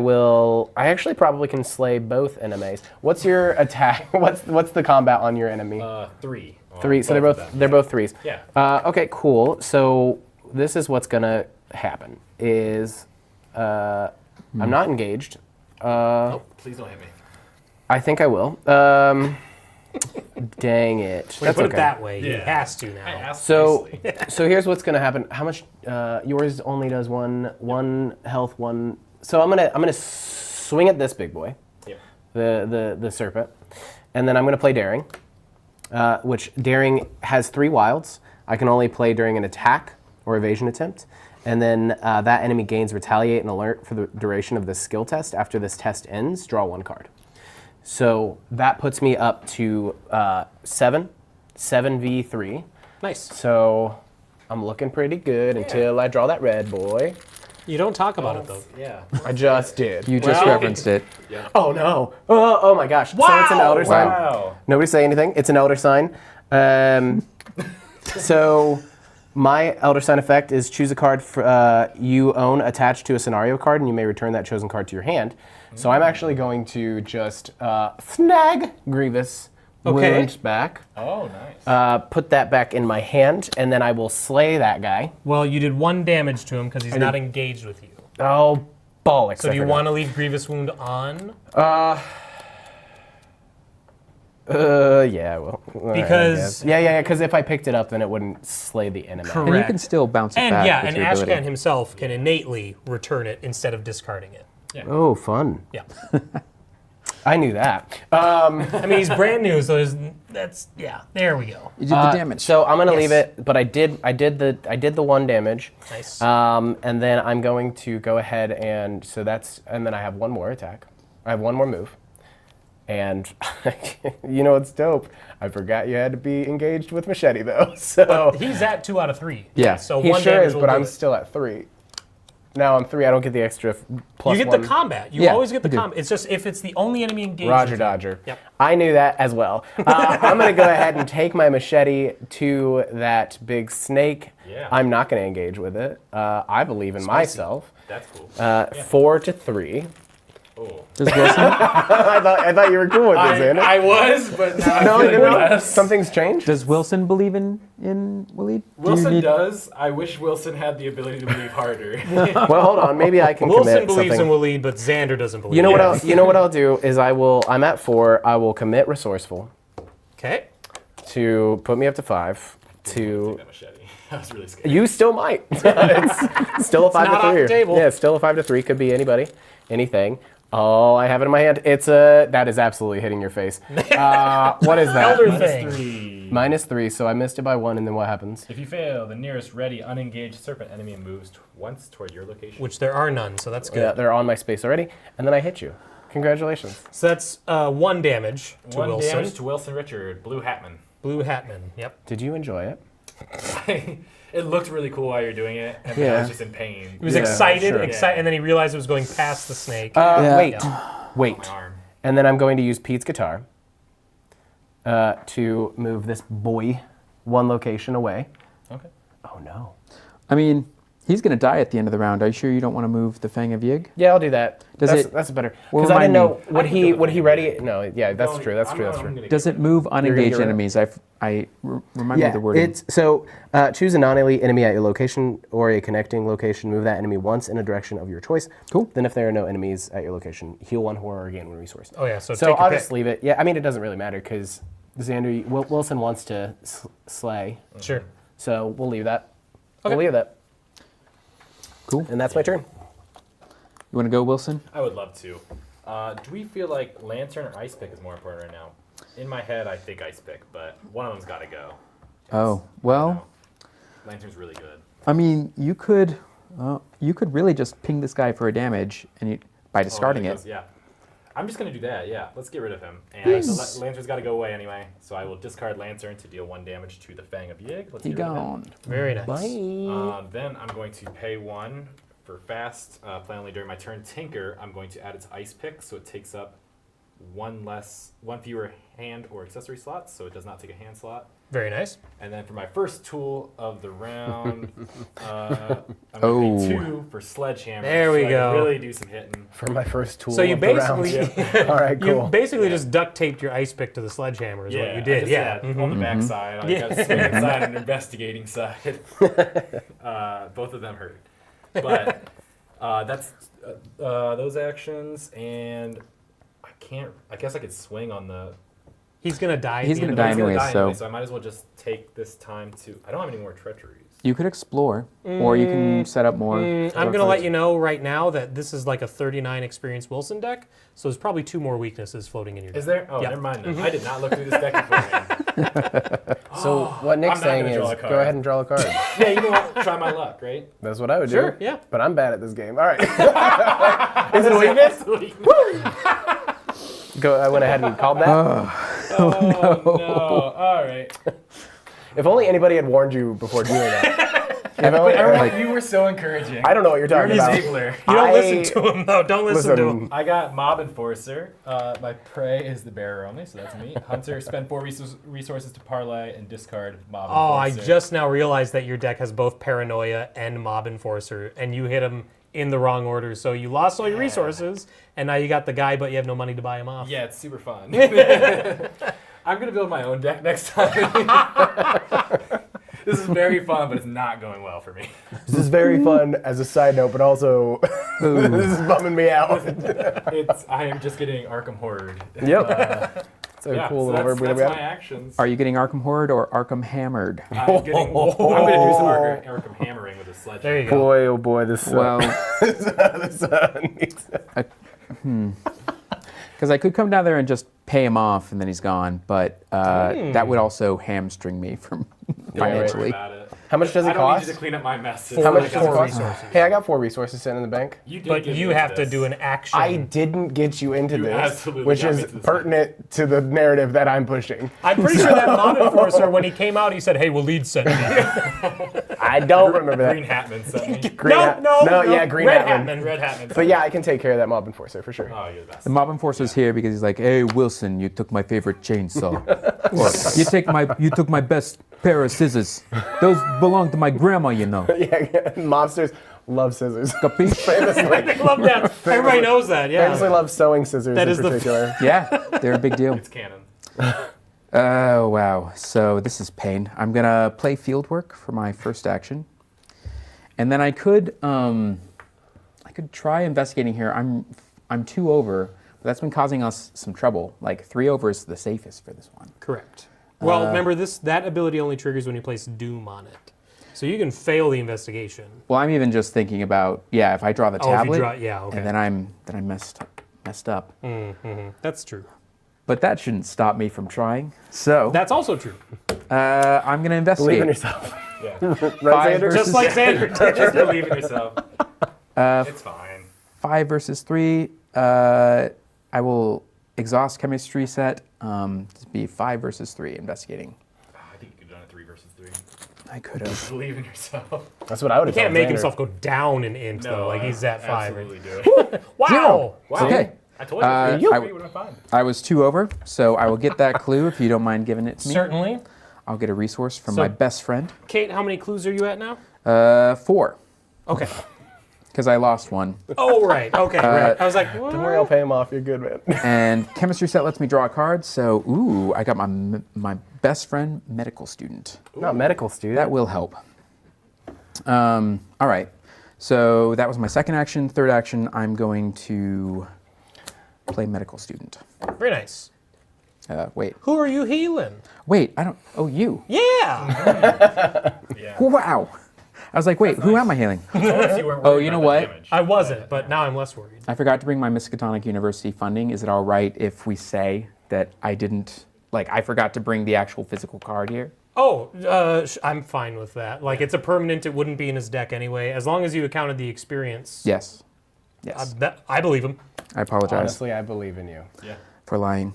actually probably can slay both enemies. What's your attack? What's the combat on your enemy? 3. 3. So both of them. they're both 3s. Yeah. Okay, cool. So this is what's gonna happen. Is I'm not engaged. Oh, please don't hit me. I think I will. Dang it. When you put okay. it that way, he Yeah. has to I now. asked So, nicely. so here's what's gonna happen. How much? Yours only does one health, one. So I'm gonna swing at this big boy, Yep. the serpent, and then I'm gonna play daring, which daring has 3 wilds. I can only play during an attack or evasion attempt, And then that enemy gains retaliate and alert for the duration of the skill test. After this test ends, draw 1 card. So that puts me up to 7v3. Nice. So I'm looking pretty good until I draw that red boy. You don't talk about it, though. Yeah. I just did. You just Well- referenced it. Oh no! Oh my gosh! So it's an elder sign. Wow. Nobody say anything. It's an elder sign. So my elder sign effect is choose a card you own attached to a scenario card, and you may return that chosen card to your hand. So I'm actually going to just snag Grievous Okay. wound back, Oh, nice. put that back in my hand, and then I will slay that guy. Well, you did 1 damage to him because he's not engaged with you. Oh, bollocks! So do you want to leave Grievous Wound on? Yeah, well. Because- yeah, because if I picked it up, then it wouldn't slay the enemy. Correct. And you can still bounce it And back yeah, with and your ability. Ashcan himself can innately return it instead of discarding it. Oh, fun! Yeah. I knew that. I mean, he's brand new, so there we go. You did the damage. So I'm gonna leave it, but I did the 1 damage. Nice. And then I'm going to go ahead and then I have 1 more attack. I have 1 more move. And you know what's dope? I forgot you had to be engaged with machete though. So He's at 2 out of 3. Yeah. So he 1 sure damage is, will but do I'm it. still at 3. Now I'm 3. I don't get the extra plus You get 1. the combat. You Yeah, always get the you do. combat. It's just if it's the only enemy engaged. Roger with you. Dodger. Yep. I knew that as well. I'm going to go ahead and take my machete to that big snake. Yeah. I'm not going to engage with it. I believe in myself. That's cool. 4 to 3. Oh. Does Wilson? I thought you were cool with this, Xander. I was, but now I'm No, feeling no, less. something's changed. Does Wilson believe in Waleed? Wilson does. I wish Wilson had the ability to believe harder. Well, hold on. Maybe I can Wilson commit believes something. in Waleed, but Xander doesn't believe. You know what? Yes. You know what I'll do is I'm at 4. I will commit resourceful Okay. to put me up to 5. To That machete. I was really scared. you still might. It's still a 5 not to off 3. the table. Yeah, it's still a 5 to 3. Could be anybody, anything. Oh, I have it in my hand. That is absolutely hitting your face. What is that? Elder Minus thing. 3. -3. So I missed it by 1, and then what happens? If you fail, the nearest ready unengaged serpent enemy moves once toward your location. Which there are none, so that's good. Yeah, they're on my space already, and then I hit you. Congratulations. So that's 1 damage to 1 Wilson. damage to Wilson Richard, Blue Hatman. Blue Hatman. Yep. Did you enjoy it? It looked really cool while you're doing it, and then I Yeah. was just in pain. He was Yeah, excited, sure. and then he realized it was going past the snake. Yeah. Wait, Yeah. wait. My arm. And then I'm going to use Pete's guitar to move this boy 1 location away. Okay. Oh no. I mean, he's going to die at the end of the round. Are you sure you don't want to move the Fang of Yig? Yeah, I'll do that. Does That's better. Well, Because I didn't remind know me. would I can he do the would he thing. ready? No, yeah, that's Going- true. That's I'm true. gonna- That's I'm true. gonna Does get it move gonna unengaged get rid of enemies? Remind me of the wording. So choose a non-elite enemy at your location or a connecting location. Move that enemy once in a direction of your choice. Cool. Then, if there are no enemies at your location, heal 1 horror or gain 1 resource. Oh yeah, so So take your I'll pick. just leave it. Yeah, I mean it doesn't really matter because Xander Wilson wants to slay, Sure. so we'll leave that. Okay. We'll leave that, Cool. and that's my turn. You want to go, Wilson? I would love to. Do we feel like Lantern or Ice Pick is more important right now? In my head, I think Ice Pick, but one of them's got to go. Oh, well, Lantern's really good. I mean, you could really just ping this guy for a damage by discarding Oh, it. Yeah. I'm just going to do that, yeah. Let's get rid of him. And Yes. the Lantern's got to go away anyway, so I will discard Lantern to deal 1 damage to the Fang of Yig. Let's He get rid of him. gone. Very nice. Then I'm going to pay 1 for fast. Play only during my turn. Tinker, I'm going to add it to Ice Pick, so it takes up 1 fewer hand or accessory slots, so it does not take a hand slot. Very nice. And then for my first tool of the round, I'm going to pay 2 for Sledgehammer. There we so I go. can really do some hitting. For my first tool. So you of the round. basically All right, cool. you basically just duct taped your ice pick to the sledgehammer is what you I did. just- Yeah. On the back side. I Yeah. got a swinging side and an investigating side. Both of them hurt. But that's those actions, and I guess I could swing on the. He's gonna die. at He's the gonna end die of it. He's gonna anyways, die so- anyway, so I might as well just take this time to. I don't have any more treacheries. You could explore, or you can set up more. I'm going to let you know right now that this is like a 39 experience Wilson deck, so there's probably 2 more weaknesses floating in your deck. Is there? Oh, Yeah. never mind then. I did not look through this deck beforehand. So what Nick's I'm not saying gonna is, draw a go card. ahead and draw a card. Yeah, you know what? Try my luck, right? That's what I would Sure, do. yeah. But I'm bad at this game. All right. Is it a weakness? I went ahead and called that. Oh, no. All right. If only anybody had warned you before doing that. If only- Everyone, you were so encouraging. I don't know what you're You're talking an about. enabler. You don't I- listen to him, though. Don't listen to him. I got Mob Enforcer. My prey is the bearer only, so that's me. Hunter, spend 4 resources to parlay and discard Mob Oh, I Enforcer. just now realized that your deck has both Paranoia and Mob Enforcer, and you hit him in the wrong order. So you lost all your resources, and now you got the guy, but you have no money to buy him off. Yeah, it's super fun. I'm going to build my own deck next time. This is very fun, but it's not going well for me. This is very fun as a side note, but also this is bumming me out. I am just getting Arkham Horror. Yep. It's a Yeah, cool so little that's, verb we that's have. my actions. Are you getting Arkham Horde or Arkham Hammered? I'm going to do some Arkham hammering with a sledgehammer. There you go. Boy, oh boy, this. Well, Needs- because I could come down there and just pay him off and then he's gone, but that would also hamstring me from Don't worry financially. about it. How much does I it don't cost? need you to clean up my mess. How much does it Four cost? resources. Hey, I got 4 resources sitting in the bank. You did But get you me have into to do this. an action. I didn't get you into You this, absolutely which got me is into this. pertinent to the narrative that I'm pushing. I'm pretty sure that Mob Enforcer, when he came out, he said, "Hey, we'll lead set me." I don't remember Green that. Hatman sent me. Green No, Hat- no, yeah, Green Red Hatman. Hatman. Red Hatman. But yeah, I can take care of that Mob Enforcer for sure. Oh, you're the best. The Mob Enforcer's here because he's like, "Hey Wilson, you took my favorite chainsaw. Or you took my best pair of scissors. Those belong to my grandma, you know." Yeah, mobsters love scissors. Capiche? Famously, I love that. Everybody knows that. famously Yeah. love sewing scissors That in is the- particular. Yeah, they're a big deal. It's canon. Oh wow, so this is pain. I'm gonna play Fieldwork for my first action, and then I could try investigating here. I'm 2 over, but that's been causing us some trouble. Like 3 over is the safest for this one. Correct. Well, remember that ability only triggers when you place Doom on it, so you can fail the investigation. Well, I'm even just thinking about if I draw the Oh, if you tablet, draw- yeah, okay. and then I'm messed up. That's true. But that shouldn't stop me from trying. So That's also true. I'm gonna investigate. Believe in yourself. Yeah. Right, Xander? Just like Xander did. Just believe in yourself. It's fine. 5 versus 3. I will exhaust chemistry set. To be 5 versus 3 investigating. I think you could have done a 3 versus 3. I could have. Believe in yourself. That's what I would have He can't told make Xander. himself go down in int, though. Like, I he's at 5. Absolutely Right? do. Wow! 0. Wow. Okay. I told you. I- You would have been fine. I was 2 over, so I will get that clue if you don't mind giving it to me. Certainly. I'll get a resource from So- my best friend. Kate, how many clues are you at now? 4, Okay. because I lost 1. Oh, right. Okay, right. I was like, what? Don't worry, I'll pay him off. You're good, man. And chemistry set lets me draw a card, so I got my best friend, medical student. Not medical student. That will help. All right. So that was my second action. Third action, I'm going to play medical student. Very nice. Wait. Who are you healing? Wait, I don't. Oh, you. Yeah! Yeah. Wow. I was like, wait, who am I healing? Unless you weren't Oh, worried you know about the what? damage. I wasn't, but now I'm less worried. I forgot to bring my Miskatonic University funding. Is it all right if we say that I didn't, I forgot to bring the actual physical card here? Oh, I'm fine with that. Like, it's a permanent, it wouldn't be in his deck anyway, as long as you accounted the experience. Yes. Yes. I believe him. I apologize Honestly, I believe in you. Yeah. for lying.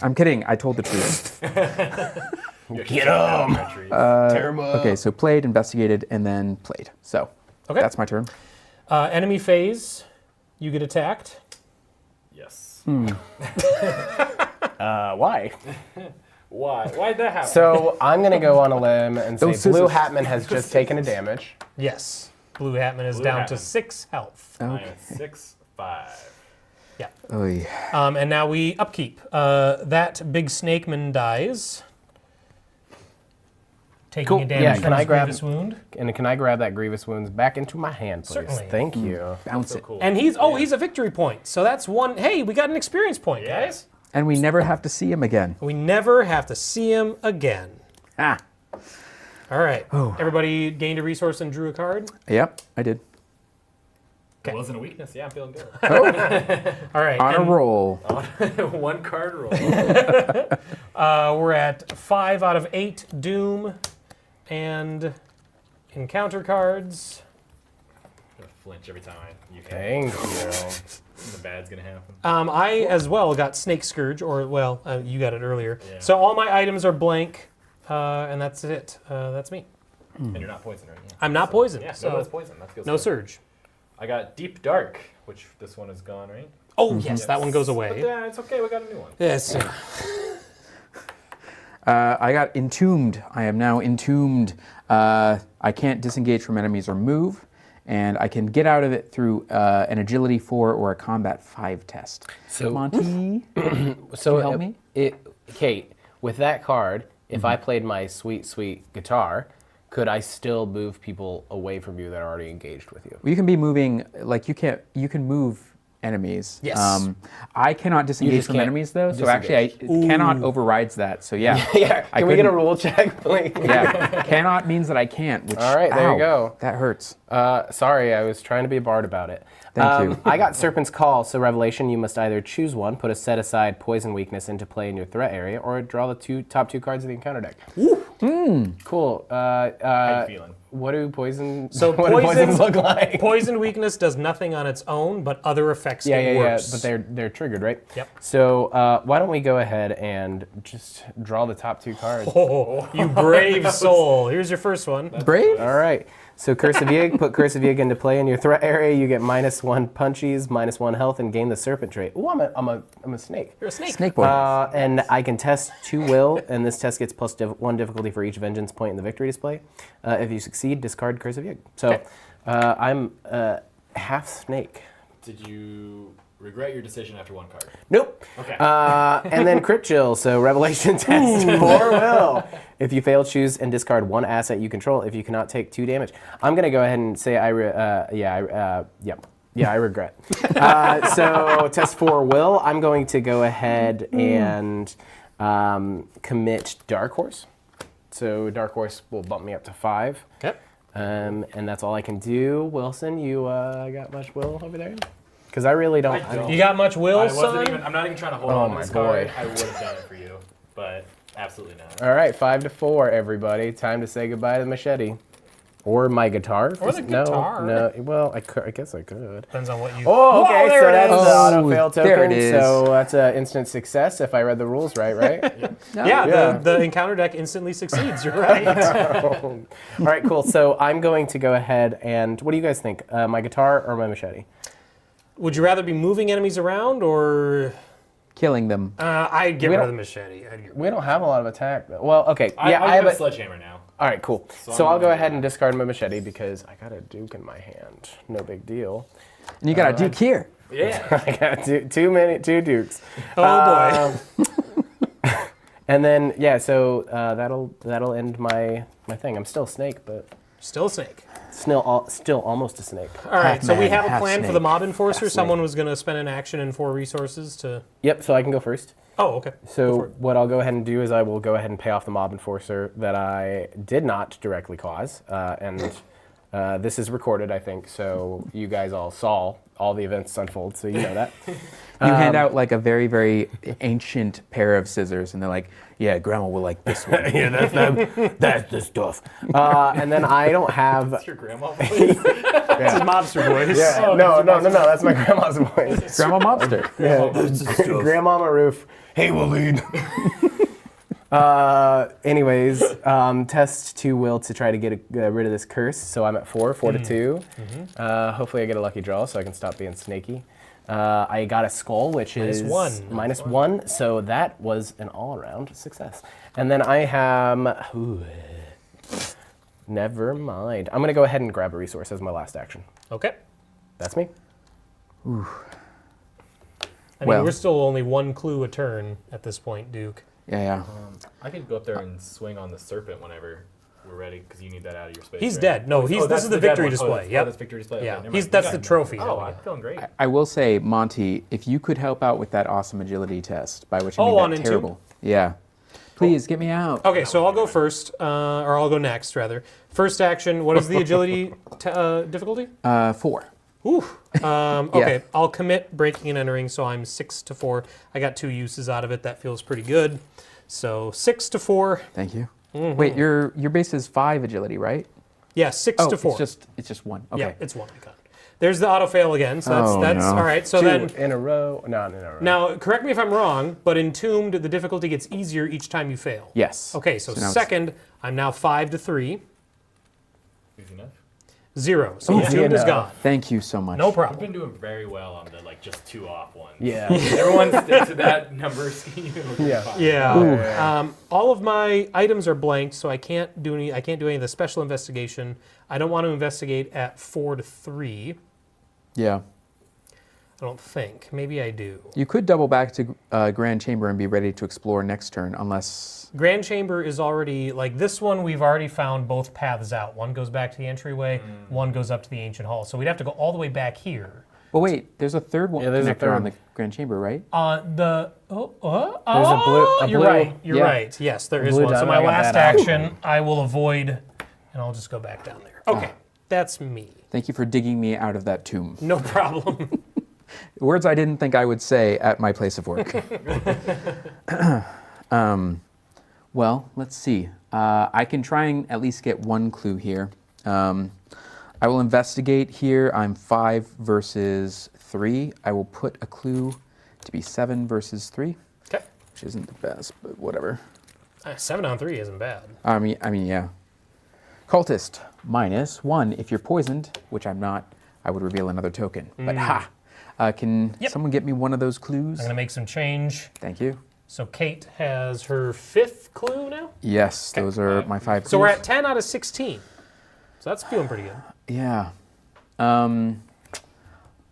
I'm kidding. I told the truth. Get him! Tear him up. Okay, so played, investigated, and then played. So Okay. that's my turn. Enemy phase, you get attacked. Yes. Why? Why? Why'd that happen? So I'm gonna go on a limb and say Those Blue scissors. Hatman has just taken a damage. Yes. Blue Hatman is Blue down to Hatman. 6 health. I am 6'5". Yeah. Oy. And now we upkeep. That big snakeman dies. Taking Cool. a damage Yeah, from can I his grab- grievous wound. And can I grab that grievous wounds back into my hand, please? Certainly. Thank you. Bounce So it. cool. And he's a victory point. So that's one. Hey, we got an experience point, Yeah. guys. And we never have to see him again. We never have to see him again. Ah. All right. Oh. Everybody gained a resource and drew a card. Yep, I did. It wasn't a weakness. Yeah, I'm feeling good. All right. On a and roll. One card roll. we're at 5 out of 8 Doom and encounter cards. I'm gonna flinch every time you hit. Thank you. The bad's gonna happen. I as well got Snake Scourge, or well, you got it earlier. Yeah. So all my items are blank, and that's it. That's me. And you're not poisoned, right? Yeah. I'm not poisoned, Yeah, so no, that's poison. That feels no good. surge. I got Deep Dark, which this one is gone, right? Oh yes, that one goes But away. yeah, it's okay. We got a new one. Yes. I got Entombed. I am now Entombed. I can't disengage from enemies or move, and I can get out of it through an Agility 4 or a Combat 5 test. So- Monty, So Can you help me? Kate, with that card, if I played my sweet, sweet guitar, could I still move people away from you that are already engaged with you? you can be moving, like you can move enemies. Yes. I cannot disengage just from can't enemies though, so actually it cannot overrides that. So yeah. Yeah, I can we get a couldn't- rule check, please? Yeah, cannot means that I can't. Which, All right, there you ow, go. That hurts. Sorry, I was trying to be a bard about it. Thank you. I got Serpent's Call, so Revelation, you must either choose one, put a set-aside poison weakness into play in your threat area, or draw the top two cards of the encounter deck. Cool. How you feeling? What do poison? So what do poisons poison- look like? Poison weakness does nothing on its own, but other effects Yeah, get yeah, worse. but they're triggered, right? Yep. So why don't we go ahead and just draw the top two cards? Oh, you brave soul. Here's your first one. Brave? All right. So Curse of Yig, put Curse of Yig into play in your threat area. You get -1 punchies, -1 health, and gain the serpent trait. Ooh, I'm a snake. You're a snake. Snake boy. And I can test 2 will, and this test gets +1 difficulty for each vengeance point in the victory display. If you succeed, discard Curse of Yig. So Okay. I'm half snake. Did you regret your decision after one card? Nope. Okay. And then crit chill, so revelation test 4 will. If you fail, choose and discard 1 asset you control. If you cannot take 2 damage, I'm gonna go ahead and say I regret. So test 4 will. I'm going to go ahead and commit Dark Horse. So Dark Horse will bump me up to 5. Okay. And that's all I can do. Wilson, you got much will over there? Because I really don't. I don't. You got much will, I son? wasn't even. I'm not even trying to hold Oh on to my this card. boy. I would have done it for you, but absolutely not. All right, 5-4, everybody. Time to say goodbye to the machete. Or my guitar. Or the guitar. No, well, I guess I could. Depends on what you. Oh, okay, Whoa, there so it that's is. the auto-fail token. there it is. So that's an instant success if I read the rules right? Yeah, Yeah. The encounter deck instantly succeeds. You're right. All right, cool. So I'm going to go ahead and, what do you guys think? My guitar or my machete? Would you rather be moving enemies around or? Killing them. I'd get We rid of don't- the machete. I'd get We don't have a lot of attack. Well, okay. I Yeah, I have have a sledgehammer now. All right, cool. So So I'm I'll go gonna- ahead and discard my machete because I got a duke in my hand. No big deal. And you got a Duke here. Yeah. I got two dukes. Oh boy. And then yeah, so that'll end my thing. I'm still a snake, but Still a snake. still almost a snake. All right, so we man, have a half plan for snake, the mob enforcer. half Someone was going to spend an action and 4 resources to. Yep. So I can go first. Oh, okay. So what I'll go ahead and do is I will go ahead and pay off the mob enforcer that I did not directly cause, and this is recorded, I think, so you guys all saw all the events unfold, so you know that. You hand out like a very, very ancient pair of scissors, and they're like, "Yeah, Grandma will like this one." Yeah, that's the stuff. And then I don't have. That's your grandma voice. This is mobster voice. Yeah, no, that's my grandma's voice. Grandma Mobster. Yeah. Grandmama Roof. Hey, Waleed. Anyways, test 2 will to try to get rid of this curse. So I'm at 4 to 2. Hopefully I get a lucky draw so I can stop being snaky. I got a skull, which is -1. So that was an all-around success. And then I have, never mind. I'm gonna go ahead and grab a resource as my last action. Okay. That's me. I mean, Well. we're still only 1 clue a turn at this point, Duke. Yeah. I could go up there and swing on the serpent whenever we're ready, because you need that out of your space. He's right? dead. No, Oh, this that's is the dead victory one. display. Oh, Yep. that's victory display. Yeah, Okay, never mind. that's You the got it. trophy. Oh, I'm feeling great. I will say, Monty, if you could help out with that awesome agility test, by which I Oh, mean on that Entomb? terrible. Yeah. Please get me out. Okay, so I'll go first, or I'll go next, rather. First action, what is the agility difficulty? 4. Ooh. Okay, Yeah. I'll commit breaking and entering, so I'm 6 to 4. I got 2 uses out of it. That feels pretty good. So 6 to 4. Thank you. Wait, your base is 5 agility, right? Yeah, 6 to 4. It's just 1. Okay. Yeah, it's 1. I got it. There's the auto fail again, so that's no. all right. So 2 then, in a row. No, in a row. now correct me if I'm wrong, but Entombed, the difficulty gets easier each time you fail. Yes. Okay, so now it's- second, I'm now 5 to 3. Easy enough. 0. So Easy Entombed is enough. gone. Thank you so much. No I've problem. been doing very well on the just 2 off ones. Yeah. Everyone sticks to that number scheme. Yeah. Yeah. All of my items are blanked, so I can't do any. I can't do any of the special investigation. I don't want to investigate at 4 to 3. Yeah. I don't think. Maybe I do. You could double back to Grand Chamber and be ready to explore next turn, unless... Grand Chamber is already like this one. We've already found both paths out. One goes back to the entryway. One goes up to the ancient hall. So we'd have to go all the way back here. Well, wait, there's a third one Yeah, there's a connector on third. the Grand Chamber, right? There's a You're blue- right. You're Yeah. right. Yes, there is Blue one. So dot, my I got last that out. action, I will avoid, and I'll just go back down there. Okay, that's me. Thank you for digging me out of that tomb. No problem. Words I didn't think I would say at my place of work. Well, let's see. I can try and at least get one clue here. I will investigate here. I'm 5 versus 3. I will put a clue to be 7 versus 3, Okay. which isn't the best, but whatever. 7 on 3 isn't bad. I mean, yeah. Cultist, -1. If you're poisoned, which I'm not, I would reveal another token. But ha! Can Yep. someone get me one of those clues? I'm going to make some change. Thank you. So Kate has her 5th clue now. Yes, those are my 5 clues. So we're at 10 out of 16. So that's feeling pretty good. Yeah.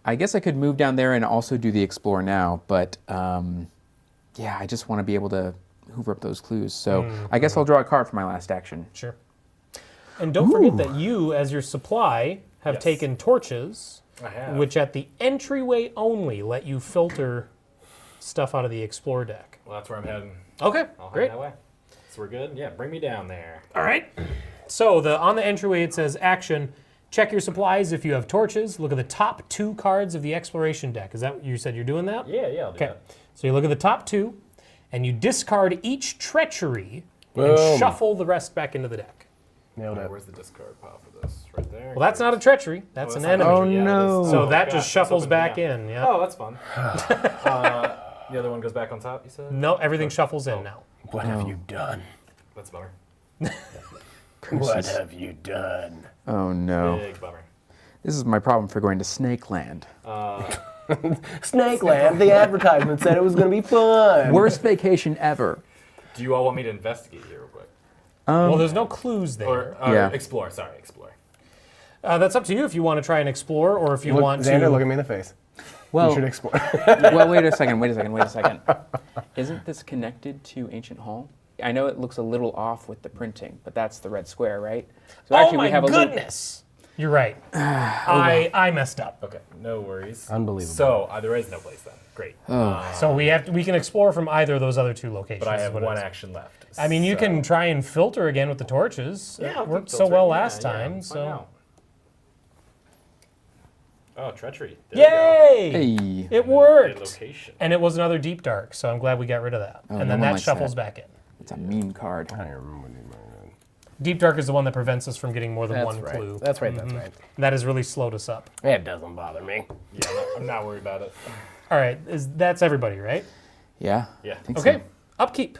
I guess I could move down there and also do the explore now, but yeah, I just want to be able to hoover up those clues. So I guess I'll draw a card for my last action. Sure. And don't forget that you, as your supply, have Yes. taken torches, I have. which at the entryway only let you filter stuff out of the explore deck. Well, that's where I'm heading. Okay, I'll head great. that way. So we're good? Yeah, bring me down there. All right. So on the entryway it says action. Check your supplies if you have torches. Look at the top 2 cards of the exploration deck. Is that what you said you're doing that? Yeah, I'll do Okay. that. So you look at the top 2, and you discard each treachery Boom. and shuffle the rest back into the deck. Nailed Alright, it. where's the discard pile for this? Right there. Well, that's not a treachery. That's an enemy. Oh, no. So that gosh, just I shuffles was hoping back to be in. Yeah. Oh, that's fun. The other one goes back on top, you said? No, everything shuffles in now. What have you done? That's a bummer. What have you done? Oh no. Big bummer. This is my problem for going to Snake Land. Snake Land. The advertisement said it was going to be fun. Worst vacation ever. Do you all want me to investigate here real quick? Well, there's no clues there. Or Yeah. explore, sorry, explore. That's up to you if you want to try and explore or if you want Xander, to. look at me in the face. You Well, should explore. well, wait a second. Isn't this connected to Ancient Hall? I know it looks a little off with the printing, but that's the red square, right? So Oh my a little. goodness! You're right. I messed up. Okay, no worries. Unbelievable. So there is no place then. Great. So we can explore from either of those other 2 locations. But I is have what it one is. action left. I mean, you so- can try and filter again with the torches. Yeah, I'll It worked keep so well filtering. last Yeah, time. find So out. Oh, treachery. There we go. yay! Hey. It A worked. location. And it was another deep dark, so I'm glad we got rid of that. Oh, and no then one that likes shuffles that. back in. It's a mean card. I don't even remember what you meant. Deep dark is the one that prevents us from getting more than That's one right. clue. That's right. That's right. That has really slowed us up. It doesn't bother me. Yeah, I'm not worried about it. All right, that's everybody, right? Yeah. Yeah. I think Okay, upkeep.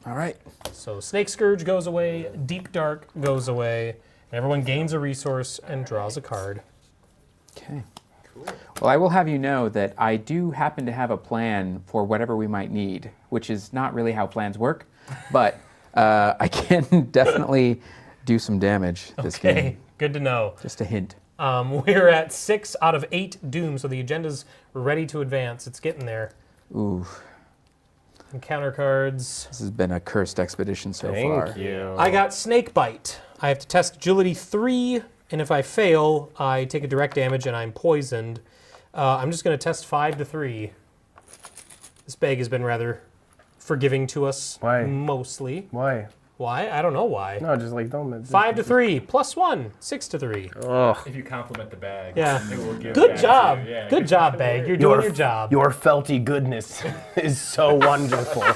So. All right. So Snake Scourge goes away, Deep Dark goes away, and everyone gains a resource and draws a card. Okay. Well, I will have you know that I do happen to have a plan for whatever we might need, which is not really how plans work, but I can definitely do some damage this Okay, game. good to know. Just a hint. We're at 6 out of 8 doom, so the agenda's ready to advance. It's getting there. Ooh, Encounter cards. this has been a cursed expedition so far. Thank you. I got Snake Bite. I have to test Agility 3, and if I fail, I take a direct damage and I'm poisoned. I'm just going to test 5 to 3. This bag has been rather for giving to us. Why? Mostly. Why? Why? I don't know why. No, just like don't. 5 to 3, +1, 6 to 3. Ugh. If you compliment the bag, Yeah. it will give Good back job. to you. Yeah, Good job, Bag. You're doing your job. Your felty goodness is so wonderful. Is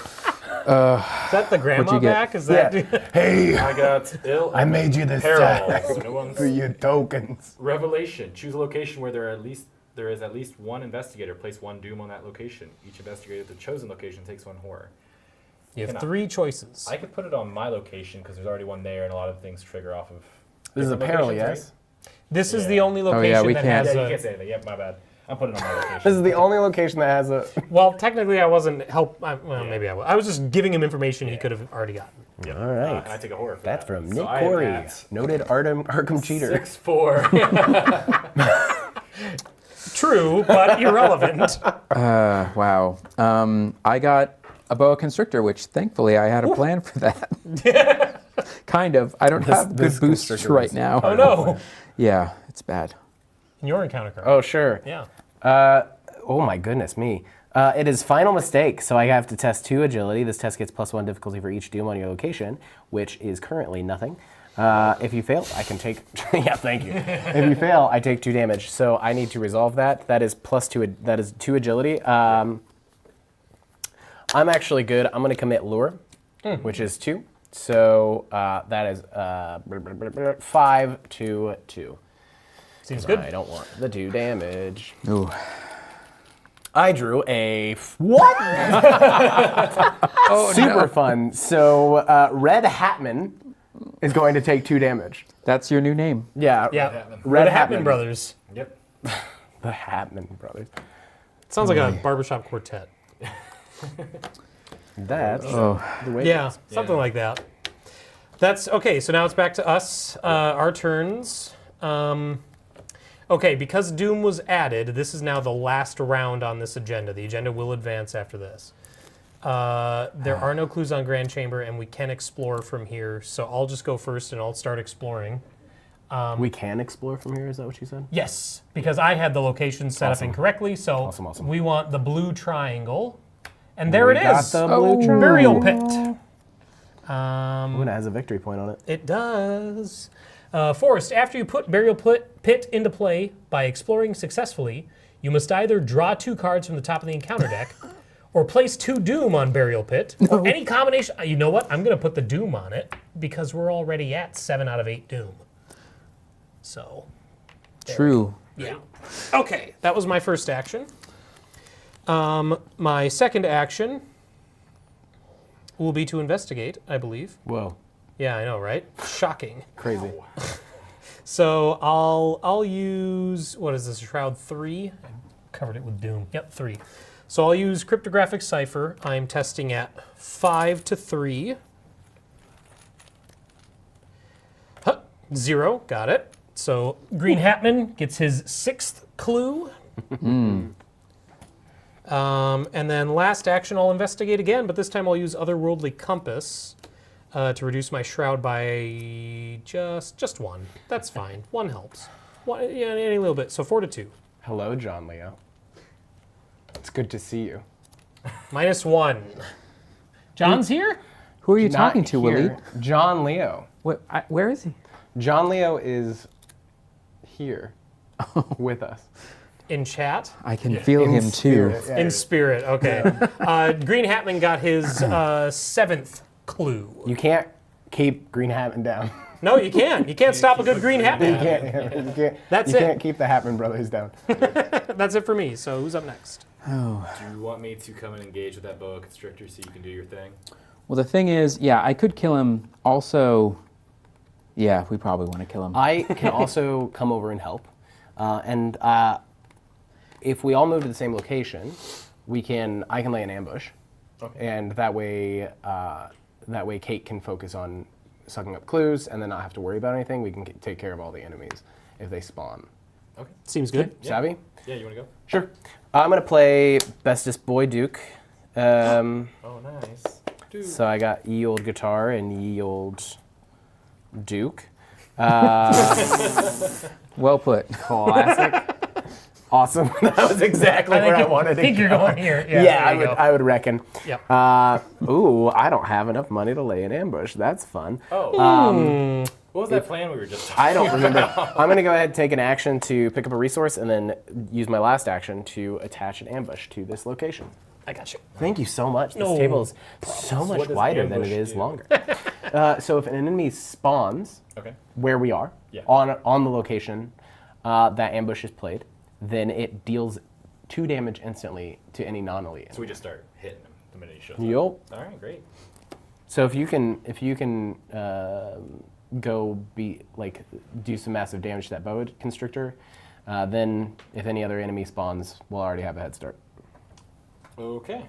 that the grandma What'd you get? back? Is that? Hey, I got ill. I made you this Parallels. tag No one's- for your tokens. Revelation. Choose a location where there is at least one investigator. Place one doom on that location. Each investigator at the chosen location takes one horror. You have Can I- 3 choices. I could put it on my location because there's already one there, and a lot of things trigger off of. This is a different parallel, locations, yes? This is Yeah. the only yeah, location we that can't. has Right? Yeah, you a. can't say anything. Yep, my bad. I'm putting it on my location. This is the only location that has a. Well, technically, I wasn't maybe I was. I was just giving him information he could have already gotten. Yep. All right. And I take a horror for That's that. from So Nick I am Kory, at noted Arkham cheater. 6'4". True, but irrelevant. Wow. I got a boa constrictor, which thankfully I had a plan for that. Kind of. I don't have this good boosts constrictor right was now. Oh no! Yeah, it's bad. In your encounter card. Oh, sure. Yeah. Oh my goodness me. It is final mistake, so I have to test 2 agility. This test gets +1 difficulty for each doom on your location, which is currently nothing. If you fail, I can take. Yeah, thank you. If you fail, I take 2 damage. So I need to resolve that. That is +2. That is 2 agility. I'm actually good. I'm going to commit lure, which is 2. So that is 5 to 2. Seems good. I don't want the 2 damage. Ooh. I drew a what? Super fun. So Red Hatman is going to take 2 damage. That's your new name. Yeah. Yeah. Red Hatman Hatman Brothers. Yep. The Hatman brothers. Sounds like a barbershop quartet. That's Oh. the way. Yeah, something like that. That's okay. So now it's back to us. Our turns. Okay, because Doom was added, this is now the last round on this agenda. The agenda will advance after this. There are no clues on Grand Chamber, and we can explore from here. So I'll just go first, and I'll start exploring. We can explore from here. Is that what you said? Yes, because I had the location set up incorrectly. So Awesome. we want the blue triangle, and there it Got is. the blue triangle. Burial pit. Ooh, it has a victory point on it. It does. Forrest, after you put Burial Pit into play by exploring successfully, you must either draw 2 cards from the top of the encounter deck, or place 2 Doom on Burial Pit, or any combination. You know what? I'm going to put the Doom on it, because we're already at 7 out of 8 Doom. So, True. yeah. Okay, that was my first action. My second action will be to investigate, I believe. Whoa, Yeah, I know, right? Shocking. crazy. So I'll use, what is this, Shroud 3? I covered it with Doom. Yep, 3. So I'll use Cryptographic Cipher. I'm testing at 5 to 3. 0, got it. So Green Hatman gets his 6th clue. And then last action, I'll investigate again, but this time I'll use Otherworldly Compass to reduce my shroud by just 1. That's fine. 1 helps. Any little bit. So 4 to 2. Hello, John Leo. It's good to see you. -1. John's here? Who are you Not talking to, here. Willie? John Leo. What? Where is he? John Leo is here with us. In chat? I can feel him too. Spirit, yeah. In spirit, okay. Green Hatman got his 7th clue. You can't keep Green Hatman down. No, you can't. You can't stop a good Green You Hatman. can't. That's you it. can't keep the Hatman brothers down. That's it for me. So who's up next? Do you want me to come and engage with that boa constrictor so you can do your thing? Well, the thing is, yeah, I could kill him. Also, yeah, we probably want to kill him. I can also come over and help. And if we all move to the same location, I can lay an ambush. Okay. And that way Kate can focus on sucking up clues and then not have to worry about anything. We can take care of all the enemies if they spawn. Okay. Seems good. Yeah. Savvy? Yeah, you want to go? Sure. I'm going to play Bestest Boy Duke. Oh, nice. Dude. So I got ye old guitar and ye old Duke. Well put. Classic. Awesome. That was exactly where I wanted to I think you're going here. Yeah, Yeah, there you go. I would reckon. Yep. Ooh, I don't have enough money to lay an ambush. That's fun. Oh. What was that plan we were just talking I don't remember. I'm going to go ahead and take an action to pick up a resource and then use my last action to attach an ambush to this location. I got you. Thank you so much. This No table is so much What does wider than it ambush is do? longer. So if an enemy spawns Okay. where we are, Yeah. on the location that ambush is played, then it deals 2 damage instantly to any non-elite. So we just start hitting him the minute he shows up. Yup. All right, great. So if you can go do some massive damage to that boa constrictor, then if any other enemy spawns, we'll already have a head start. Okay.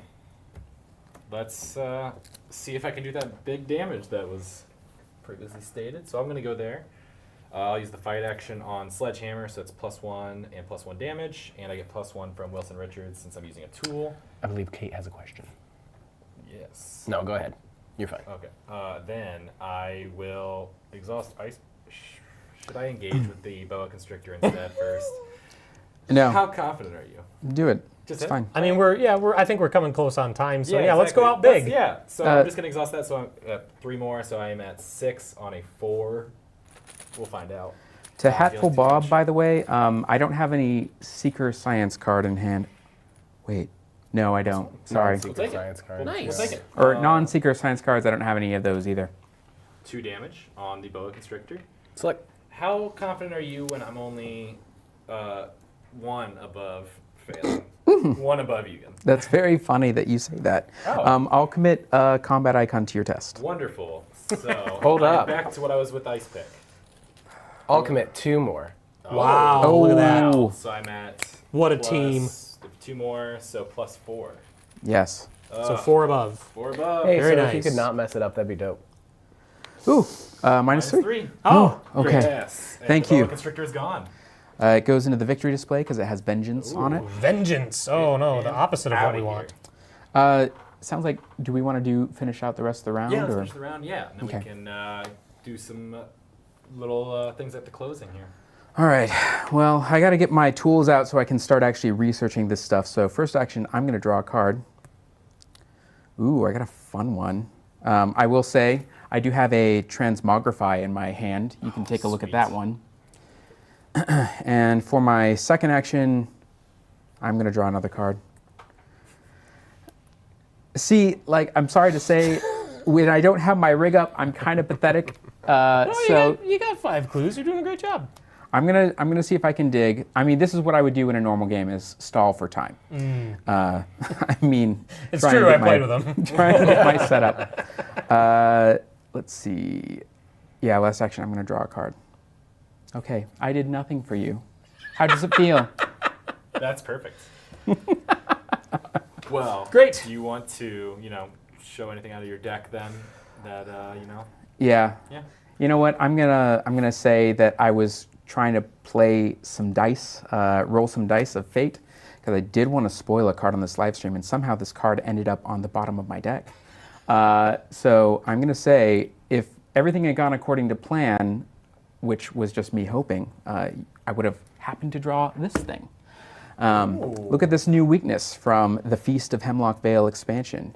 Let's see if I can do that big damage that was previously stated. So I'm going to go there. I'll use the fight action on Sledgehammer, so it's +1 and +1 damage, and I get +1 from Wilson Richards since I'm using a tool. I believe Kate has a question. Yes. No, go ahead. You're fine. Okay. Then I will exhaust ice. Should I engage with the boa constrictor instead first? No, How confident are you? do it. Just It's hit? fine. I mean, I think we're coming close on time. So yeah, let's go exactly. out big. Yeah. So Uh, I'm just gonna exhaust that. So I'm at 3 more. So I am at 6 on a 4. We'll find out. To Dealing Hatful too Bob, much. by the way, I don't have any Seeker Science card in hand. Wait, no, I don't. Sorry. Non-secret We'll take it. science card. Nice. We'll take it. Or non-Seeker Science cards, I don't have any of those either. 2 damage on the boa constrictor. Select. How confident are you when I'm only 1 above failing? 1 above you. That's very funny that you say that. Oh. I'll commit a combat icon to your test. Wonderful. So Hold I'm up. back to what I was with Ice Pick. I'll commit 2 more. Wow, look at that. Oh. So I'm at. What a plus team. 2 more, so +4. Yes. So 4 above. 4 above. Hey, Very so if you nice. could not mess it up, that'd be dope. Ooh, -3. -3. Oh, Okay. Yes. And Thank the boa you. constrictor is gone. It goes into the victory display because it has vengeance on it. vengeance. Oh no, the opposite of what Out we of want. Sounds like, do we want to finish out the rest of the round? Yeah, let's or? finish the round. Yeah, and then Okay. we can do some little things at the closing here. All right. Well, I got to get my tools out so I can start actually researching this stuff. So first action, I'm going to draw a card. Ooh, I got a fun one. I will say I do have a transmogrify in my hand. You can take a look at sweet. that one. And for my second action, I'm going to draw another card. See, like, I'm sorry to say, when I don't have my rig up, I'm kind of pathetic. So you got 5 clues. You're doing a great job. I'm gonna see if I can dig. I mean, this is what I would do in a normal game: is stall for time. I mean, It's trying to true. I get played my- with them. Trying to get my setup. Let's see. Yeah, last action. I'm gonna draw a card. Okay, I did nothing for you. How does it feel? That's perfect. Well, Great. Do you want to, show anything out of your deck then? That Yeah. Yeah. You know what? I'm gonna say that I was trying to play some dice, roll some dice of fate, because I did want to spoil a card on this live stream, and somehow this card ended up on the bottom of my deck. So I'm gonna say if everything had gone according to plan, which was just me hoping, I would have happened to draw this thing. Look at this new weakness from the Feast of Hemlock Vale expansion.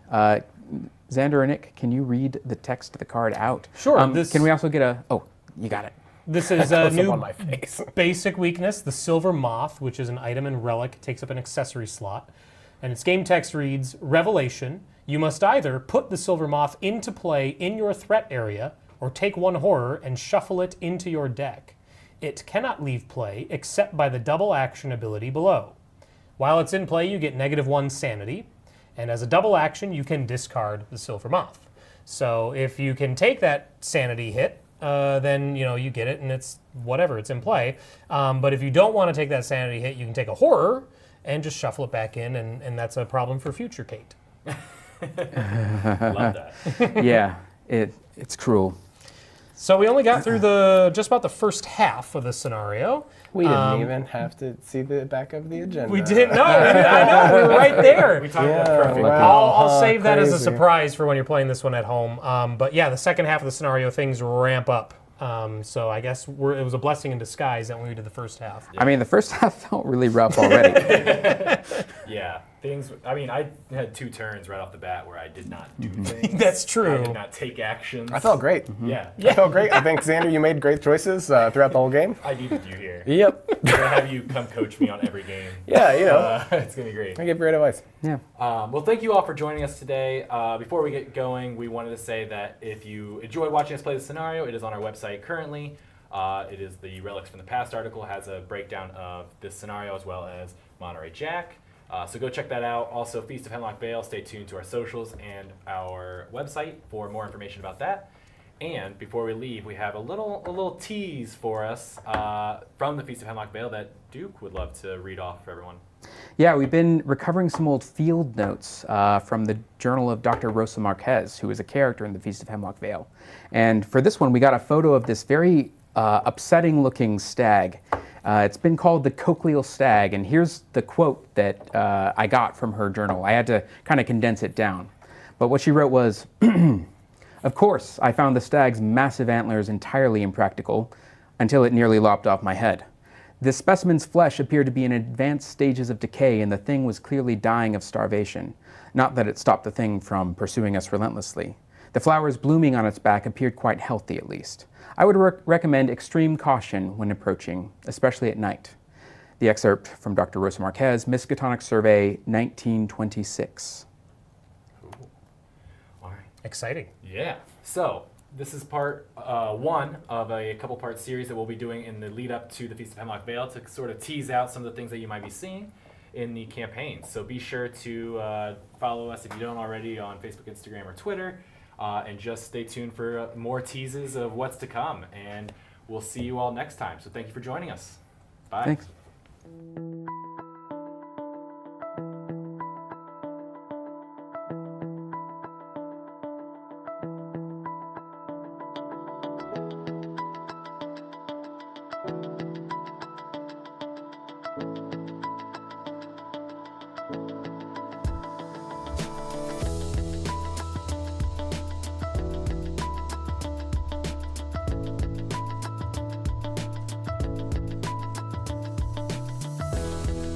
Xander or Nick, can you read the text of the card out? Sure, Can we also get a... Oh, you got it. This is a Close up new on my face. basic weakness, the Silver Moth, which is an item in Relic. It takes up an accessory slot. And its game text reads, Revelation, you must either put the Silver Moth into play in your threat area, or take 1 horror and shuffle it into your deck. It cannot leave play except by the double action ability below. While it's in play, you get -1 sanity, and as a double action, you can discard the Silver Moth. So if you can take that sanity hit, then you get it, and it's whatever, it's in play. But if you don't want to take that sanity hit, you can take a horror and just shuffle it back in, and that's a problem for future Kate. love that. Yeah, it's cruel. So we only got through just about the first half of the scenario. We didn't even have to see the back of the agenda. We didn't know. I know. We were right there. We talked about Yeah, perfect. wow. I'll save that as a Crazy. surprise for when you're playing this one at home. But yeah, the second half of the scenario, things ramp up So I guess it was a blessing in disguise that when we did the first half. I mean, the first half felt really rough already. Yeah, things. I mean, I had 2 turns right off the bat where I did not do things. That's I true. did not take actions. I felt great. Yeah, I felt great. I think, Xander, you made great choices throughout the whole game. I needed you here. Yep. I'm gonna have you come coach me on every game. Yeah, you know, It's gonna be great. I give great advice. Yeah. Well, thank you all for joining us today. Before we get going, we wanted to say that if you enjoy watching us play the scenario, it is on our website currently. It is the Relics from the Past article, has a breakdown of this scenario as well as Monterey Jack. So go check that out. Also, Feast of Hemlock Vale. Stay tuned to our socials and our website for more information about that. And before we leave, we have a little tease for us from the Feast of Hemlock Vale that Duke would love to read off for everyone. Yeah, we've been recovering some old field notes from the journal of Dr. Rosa Marquez, who is a character in the Feast of Hemlock Vale. And for this one, we got a photo of this very upsetting-looking stag. It's been called the cochleal stag, and here's the quote that I got from her journal. I had to kind of condense it down. But what she wrote was, "Of course, I found the stag's massive antlers entirely impractical until it nearly lopped off my head. This specimen's flesh appeared to be in advanced stages of decay, and the thing was clearly dying of starvation. Not that it stopped the thing from pursuing us relentlessly. The flowers blooming on its back appeared quite healthy, at least. I would recommend extreme caution when approaching, especially at night." The excerpt from Dr. Rosa Marquez, Miskatonic Survey, 1926. Cool. All right. Exciting. Yeah. So this is part 1 of a couple-part series that we'll be doing in the lead up to the Feast of Hemlock Vale to sort of tease out some of the things that you might be seeing in the campaign. So be sure to follow us if you don't already on Facebook, Instagram, or Twitter. And just stay tuned for more teases of what's to come. And we'll see you all next time. So thank you for joining us. Bye. Thanks.